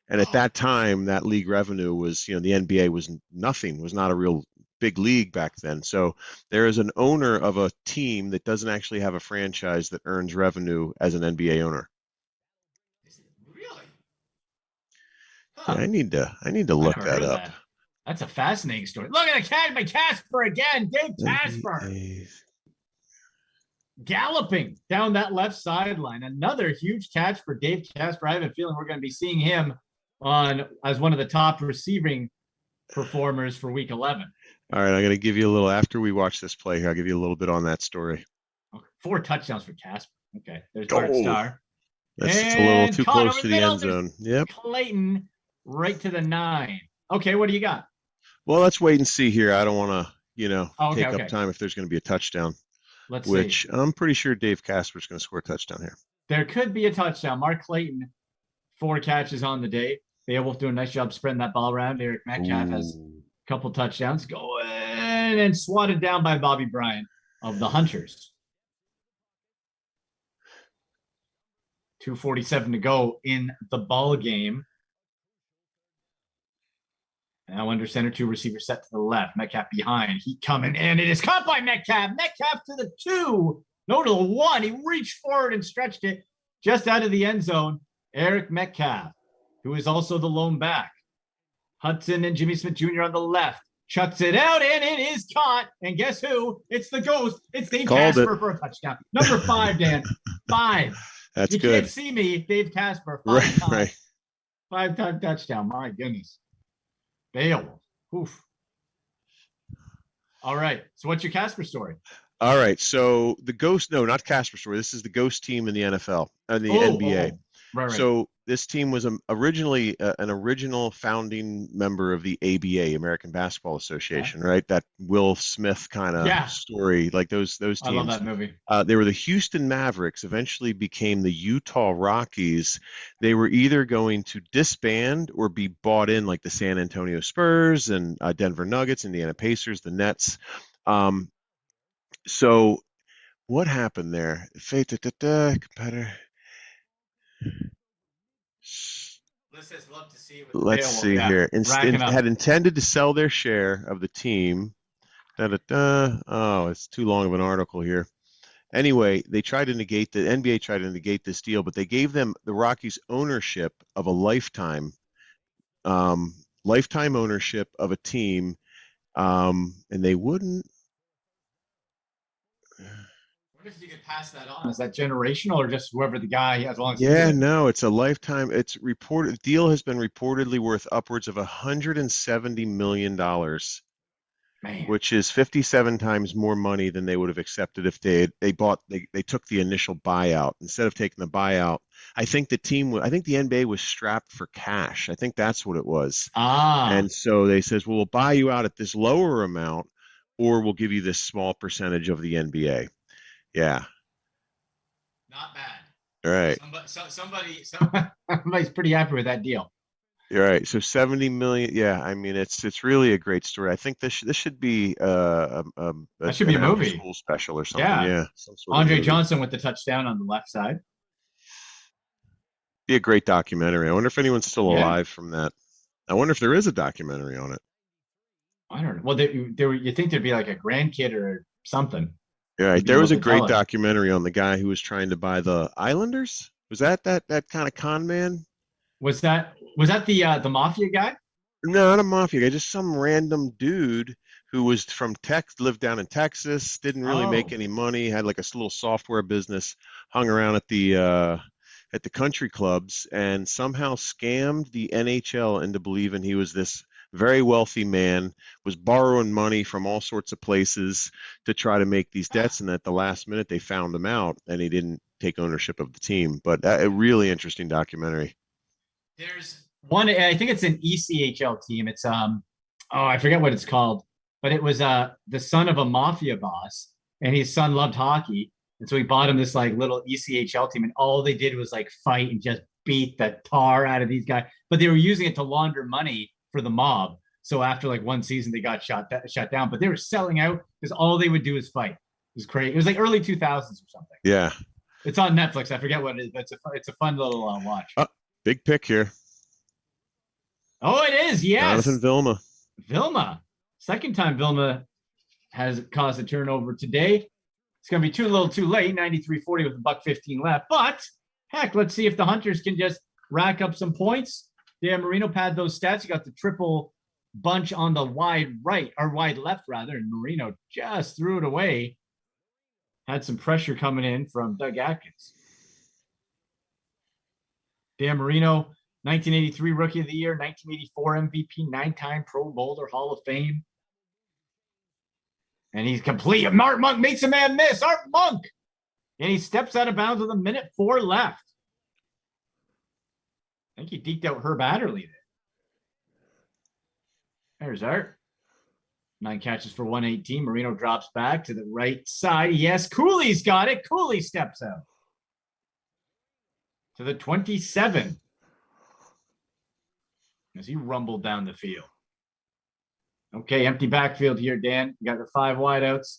[SPEAKER 6] And at that time, that league revenue was, the NBA was nothing, was not a real big league back then. So there is an owner of a team that doesn't actually have a franchise that earns revenue as an NBA owner.
[SPEAKER 2] Really? Huh.
[SPEAKER 6] Yeah, I need to look that up.
[SPEAKER 2] That's a fascinating story. Look at the cat by Casper again. Dave Casper. Galloping down that left sideline. Another huge catch for Dave Casper. I have a feeling we're going to be seeing him as one of the top receiving performers for week 11.
[SPEAKER 6] All right, I'm going to give you a little, after we watch this play here, I'll give you a little bit on that story.
[SPEAKER 2] Okay, 4 touchdowns for Casper. Okay, there's Bart Starr.
[SPEAKER 6] That's just a little too close to the end zone. Yep.
[SPEAKER 2] Clayton right to the 9. Okay, what do you got?
[SPEAKER 6] Well, let's wait and see here. I don't want to, take up time if there's going to be a touchdown.
[SPEAKER 2] Let's
[SPEAKER 6] see. I'm pretty sure Dave Casper's going to score a touchdown here.
[SPEAKER 2] There could be a touchdown. Mark Clayton, 4 catches on the day. Beowulf doing a nice job spreading that ball around. Eric Metcalf has a couple touchdowns going and swatted down by Bobby Bryant of the Hunters. 2:47 to go in the ball game. Now under center, 2 receivers set to the left. Metcalf behind. He coming, and it is caught by Metcalf. Metcalf to the 2. No, to the 1. He reached forward and stretched it just out of the end zone. Eric Metcalf, who is also the lone back. Hudson and Jimmy Smith Jr. on the left. Chucks it out, and it is caught. And guess who? It's the ghost. It's Dave Casper for a touchdown. Number 5, Dan. 5.
[SPEAKER 6] That's good.
[SPEAKER 2] You can't see me, Dave Casper. 5 times. Right. 5-time touchdown. My goodness. Beowulf. Oof. All right. So what's your Casper story?
[SPEAKER 6] All right. So the ghost, no, not Casper story. This is the ghost team in the NFL and the NBA.
[SPEAKER 2] Right.
[SPEAKER 6] So this team was originally an original founding member of the ABA, American Basketball Association, right? That Will Smith kind of story, like those teams. I
[SPEAKER 2] love that movie.
[SPEAKER 6] They were the Houston Mavericks, eventually became the Utah Rockies. They were either going to disband or be bought in, like the San Antonio Spurs and Denver Nuggets, Indiana Pacers, the Nets. So what happened there? Competitor. Let's see here. Had intended to sell their share of the team. Oh, it's too long of an article here. Anyway, they tried to negate the NBA tried to negate this deal, but they gave them the Rockies ownership of a lifetime ownership of a team, and they wouldn't.
[SPEAKER 2] What if you could pass that on? Is that generational or just whoever the guy as long as
[SPEAKER 6] no, it's a lifetime. It's reported. The deal has been reportedly worth upwards of $170 million. which is 57 times more money than they would have accepted if they took the initial buyout. Instead of taking the buyout, I think the NBA was strapped for cash. I think that's what it was. And so they says, well, we'll buy you out at this lower amount, or we'll give you this small percentage of the NBA. Yeah.
[SPEAKER 2] Not bad.
[SPEAKER 6] All right.
[SPEAKER 2] Somebody's pretty happy with that deal.
[SPEAKER 6] You're right. So 70 million. Yeah. I mean, it's really a great story. I think this should be
[SPEAKER 2] that should be a movie,
[SPEAKER 6] school special or something.
[SPEAKER 2] Yeah. Andre Johnson with the touchdown on the left side.
[SPEAKER 6] Be a great documentary. I wonder if anyone's still alive from that. I wonder if there is a documentary on it.
[SPEAKER 2] I don't know. Well, you think there'd be like a grandkid or something.
[SPEAKER 6] Yeah, there was a great documentary on the guy who was trying to buy the Islanders. Was that kind of con man?
[SPEAKER 2] Was that the mafia guy?
[SPEAKER 6] No, not a mafia guy, just some random dude who was from lived down in Texas, didn't really make any money, had like a little software business, hung around at the country clubs, and somehow scammed the NHL into believing he was this very wealthy man, was borrowing money from all sorts of places to try to make these debts, and at the last minute they found him out, and he didn't take ownership of the team. But a really interesting documentary.
[SPEAKER 2] There's one, I think it's an ECHL team. It's I forget what it's called, but it was the son of a mafia boss, and his son loved hockey, and so he bought him this like little ECHL team, and all they did was like fight and just beat the tar out of these guys, but they were using it to launder money for the mob. So after like one season, they got shut down, but they were selling out because all they would do is fight. It was crazy. It was like early 2000s or something.
[SPEAKER 6] Yeah.
[SPEAKER 2] It's on Netflix. I forget what it is, but it's a fun little watch.
[SPEAKER 6] Big pick here.
[SPEAKER 2] Oh, it is. Yes.
[SPEAKER 6] Jonathan Vilma.
[SPEAKER 2] Vilma. Second time Vilma has caused a turnover today. It's going to be a little too late. 93-40 with $1.15 left. But heck, let's see if the Hunters can just rack up some points. Dan Marino pad those stats. You got the triple bunch on the wide right, or wide left rather, and Marino just threw it away. Had some pressure coming in from Doug Atkins. Dan Marino, 1983 Rookie of the Year, 1984 MVP, 9-time Pro Bowler, Hall of Fame. And he's complete. Art Monk makes a man miss. Art Monk. And he steps out of bounds with 1:04 left. I think he deked out Herb Adderley there. There's Art. 9 catches for 118. Marino drops back to the right side. Yes, Cooley's got it. Cooley steps out to the 27 as he rumbled down the field. Okay, empty backfield here, Dan. You got the 5 wideouts.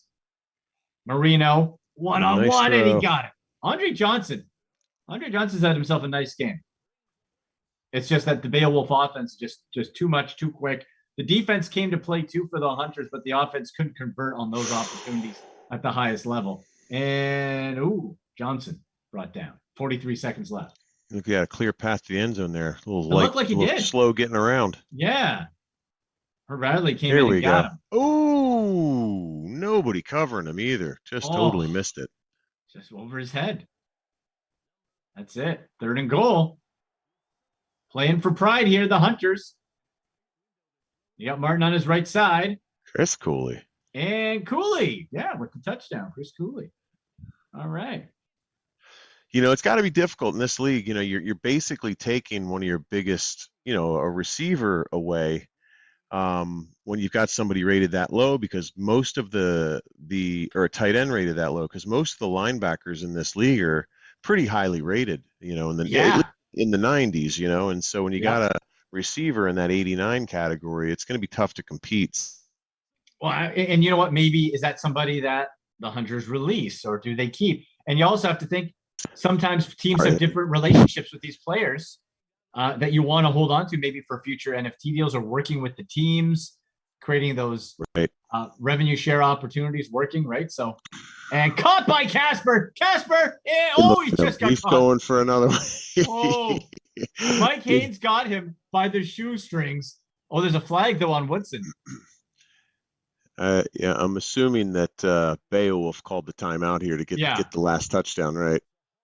[SPEAKER 2] Marino, one-on-one, and he got it. Andre Johnson's had himself a nice game. It's just that the Beowulf offense just too much, too quick. The defense came to play too for the Hunters, but the offense couldn't convert on those opportunities at the highest level. And Johnson brought down. 43 seconds left.
[SPEAKER 6] Look, he had a clear path to the end zone there.
[SPEAKER 2] Looked like he did.
[SPEAKER 6] Slow getting around.
[SPEAKER 2] Yeah. Radley came in and got him.
[SPEAKER 6] Oh, nobody covering him either. Just totally missed it.
[SPEAKER 2] Just over his head. That's it. 3rd and goal. Playing for pride here, the Hunters. You got Martin on his right side.
[SPEAKER 6] Chris Cooley.
[SPEAKER 2] And Cooley. Yeah, with the touchdown. Chris Cooley. All right.
[SPEAKER 6] It's got to be difficult in this league. You're basically taking one of your biggest, a receiver away when you've got somebody rated that low, because most of or a tight end rated that low, because most of the linebackers in this league are pretty highly rated, in the 90s, and so when you got a receiver in that 89 category, it's going to be tough to compete.
[SPEAKER 2] Well, and you know what? Maybe is that somebody that the Hunters release, or do they keep? And you also have to think sometimes teams have different relationships with these players that you want to hold on to, maybe for future NFT deals, or working with the teams, creating those revenue share opportunities, working right. So, and caught by Casper. He's just got
[SPEAKER 6] He's
[SPEAKER 2] caught.
[SPEAKER 6] Going for another one.
[SPEAKER 2] Mike Haynes got him by the shoestrings. There's a flag though on Woodson.
[SPEAKER 6] Yeah, I'm assuming that Beowulf called the timeout here to get the last touchdown, right?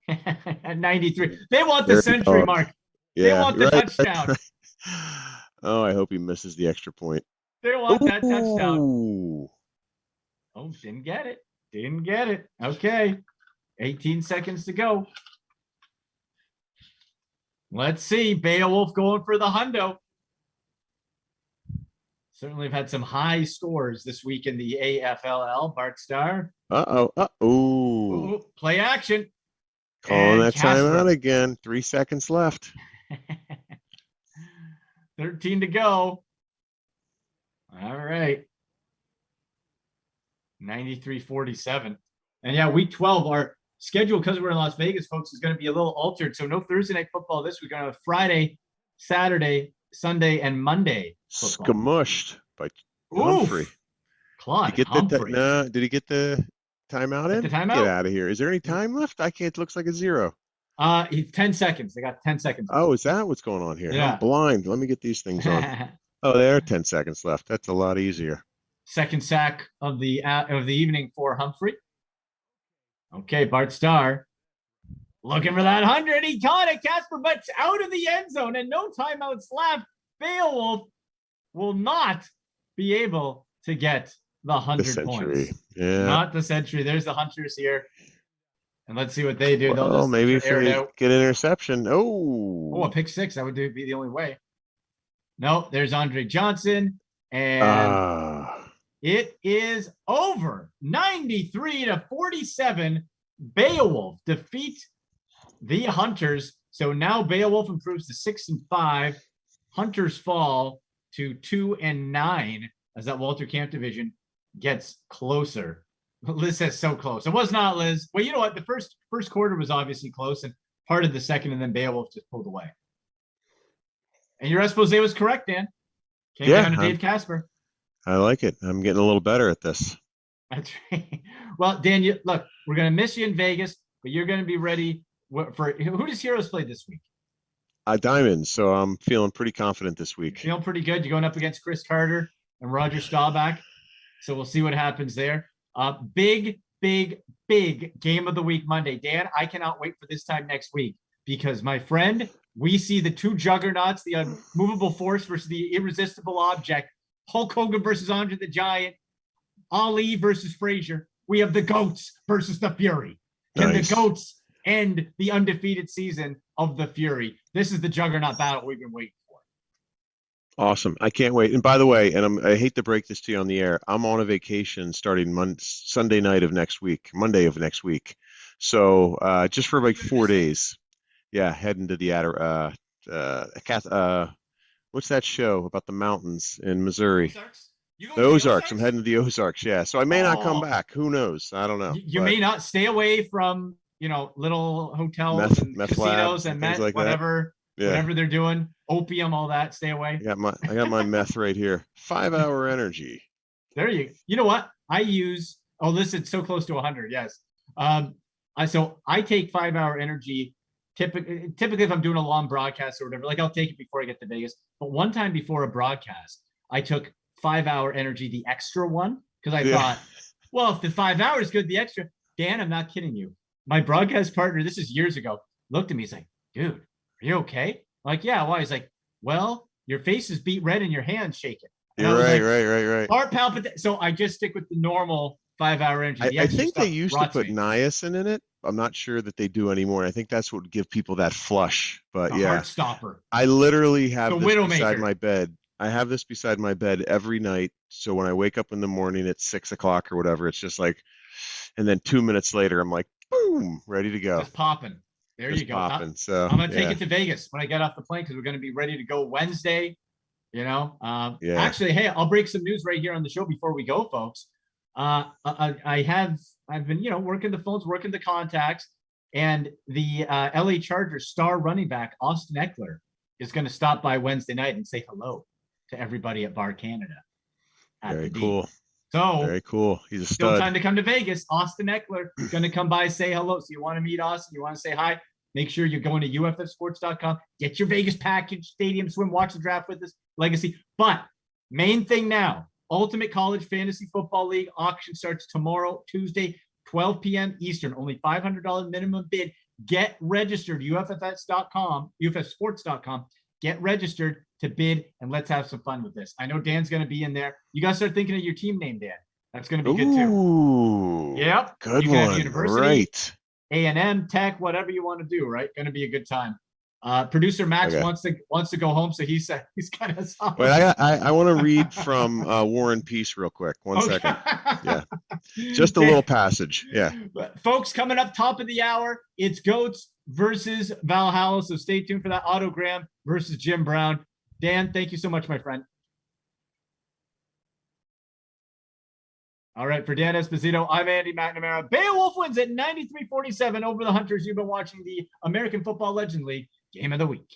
[SPEAKER 2] At 93. They want the century mark.
[SPEAKER 6] Yeah,
[SPEAKER 2] they want the touchdown.
[SPEAKER 6] Right. Oh, I hope he misses the extra point.
[SPEAKER 2] They want that touchdown.
[SPEAKER 6] Ooh.
[SPEAKER 2] Oh, didn't get it. Didn't get it. Okay. 18 seconds to go. Let's see. Beowulf going for the hundo. Certainly have had some high scores this week in the AFLL. Bart Starr.
[SPEAKER 6] Uh-oh.
[SPEAKER 2] Play action.
[SPEAKER 6] Calling that timeout again. 3 seconds left.
[SPEAKER 2] 13 to go. All right. 93-47. And yeah, week 12, our schedule, because we're in Las Vegas, folks, is going to be a little altered. So no Thursday night football this week. We're going to have Friday, Saturday, Sunday, and Monday football.
[SPEAKER 6] Skamushed by Humphrey.
[SPEAKER 2] Claude
[SPEAKER 6] Did he get the timeout in?
[SPEAKER 2] The timeout?
[SPEAKER 6] Get out of here. Is there any time left? It looks like a 0.
[SPEAKER 2] 10 seconds. They got 10 seconds.
[SPEAKER 6] Oh, is that what's going on here?
[SPEAKER 2] Yeah.
[SPEAKER 6] I'm blind. Let me get these things on. Oh, there are 10 seconds left. That's a lot easier.
[SPEAKER 2] Second sack of the evening for Humphrey. Okay, Bart Starr looking for that 100. He caught it, Casper, but it's out of the end zone and no timeouts left. Beowulf will not be able to get the 100 points.
[SPEAKER 6] Yeah.
[SPEAKER 2] Not the century. There's the Hunters here. And let's see what they do.
[SPEAKER 6] Well, maybe if they get an interception. Oh,
[SPEAKER 2] a pick 6. That would be the only way. No, there's Andre Johnson. And it is over. 93-47. Beowulf defeat the Hunters. So now Beowulf improves to 6-5. Hunters fall to 2-9 as that Walter Camp division gets closer. Liz says so close. It was not, Liz. Well, you know what? The first quarter was obviously close, and part of the second, and then Beowulf just pulled away. And your expose was correct, Dan. Came down to Dave Casper.
[SPEAKER 6] I like it. I'm getting a little better at this.
[SPEAKER 2] That's right. Well, Dan, look, we're going to miss you in Vegas, but you're going to be ready for who does Heroes play this week?
[SPEAKER 6] Diamonds. So I'm feeling pretty confident this week.
[SPEAKER 2] Feeling pretty good. You're going up against Chris Carter and Roger Staubach. So we'll see what happens there. Big game of the week Monday. Dan, I cannot wait for this time next week because, my friend, we see the two juggernauts, the unmovable force versus the irresistible object, Hulk Hogan versus Andre the Giant, Ali versus Frazier. We have the GOATs versus the Fury. Can the GOATs end the undefeated season of the Fury? This is the juggernaut battle we've been waiting for.
[SPEAKER 6] Awesome. I can't wait. And by the way, and I hate to break this to you on the air, I'm on a vacation starting Sunday night of next week, Monday of next week. So just for like 4 days. Yeah, heading to the what's that show about the mountains in Missouri? The Ozarks. I'm heading to the Ozarks. Yeah. So I may not come back. Who knows? I don't know.
[SPEAKER 2] You may not stay away from, little hotels and casinos and
[SPEAKER 6] like
[SPEAKER 2] whatever they're doing, opium, all that. Stay away.
[SPEAKER 6] I got my meth right here. 5-hour energy.
[SPEAKER 2] There you. You know what I use? Oh, listen, so close to 100. Yes. So I take 5-hour energy. Typically, if I'm doing a long broadcast or whatever, like I'll take it before I get to Vegas. But one time before a broadcast, I took 5-hour energy, the extra one, because I thought, well, if the 5 hours is good, the extra. Dan, I'm not kidding you. My broadcast partner, this is years ago, looked at me. He's like, dude, are you okay? I'm like, yeah. Why? He's like, well, your face is beat red and your hand's shaking.
[SPEAKER 6] You're right.
[SPEAKER 2] Heart palpitation. So I just stick with the normal 5-hour energy.
[SPEAKER 6] I think they used to put niacin in it. I'm not sure that they do anymore. I think that's what would give people that flush. But
[SPEAKER 2] heart stopper.
[SPEAKER 6] I literally have this beside my bed. I have this beside my bed every night. So when I wake up in the morning at 6 o'clock or whatever, it's just like, and then 2 minutes later, I'm like, boom, ready to go.
[SPEAKER 2] Just popping. There you go.
[SPEAKER 6] So
[SPEAKER 2] I'm going to take it to Vegas when I get off the plane because we're going to be ready to go Wednesday. Actually, hey, I'll break some news right here on the show before we go, folks. I've been, working the phones, working the contacts, and the LA Chargers star running back, Austin Eckler, is going to stop by Wednesday night and say hello to everybody at Bar Canada.
[SPEAKER 6] Very cool.
[SPEAKER 2] So
[SPEAKER 6] very cool. He's a stud.
[SPEAKER 2] Still time to come to Vegas. Austin Eckler is going to come by, say hello. So you want to meet Austin, you want to say hi, make sure you're going to UFFsports.com, get your Vegas package, stadium swim, watch the draft with us, legacy. But main thing now, Ultimate College Fantasy Football League auction starts tomorrow, Tuesday, 12 p.m. Eastern. Only $500 minimum bid. Get registered, UFFsports.com. Get registered to bid, and let's have some fun with this. I know Dan's going to be in there. You got to start thinking of your team name, Dan. That's going to be good too.
[SPEAKER 6] Ooh,
[SPEAKER 2] yep.
[SPEAKER 6] Good
[SPEAKER 2] you can
[SPEAKER 6] one.
[SPEAKER 2] Have university,
[SPEAKER 6] Right.
[SPEAKER 2] A&M, Tech, whatever you want to do, right? Going to be a good time. Producer Max wants to go home, so he's kind of soft.
[SPEAKER 6] Wait, I want to read from War and Peace real quick. One second. Yeah, just a little passage. Yeah,
[SPEAKER 2] folks, coming up top of the hour, it's Goats versus Valhalla. So stay tuned for that. Autogram versus Jim Brown. Dan, thank you so much, my friend. All right, for Dan Esposito, I'm Andy McNamara. Beowulf wins at 93-47 over the Hunters. You've been watching the American Football Legend League Game of the Week.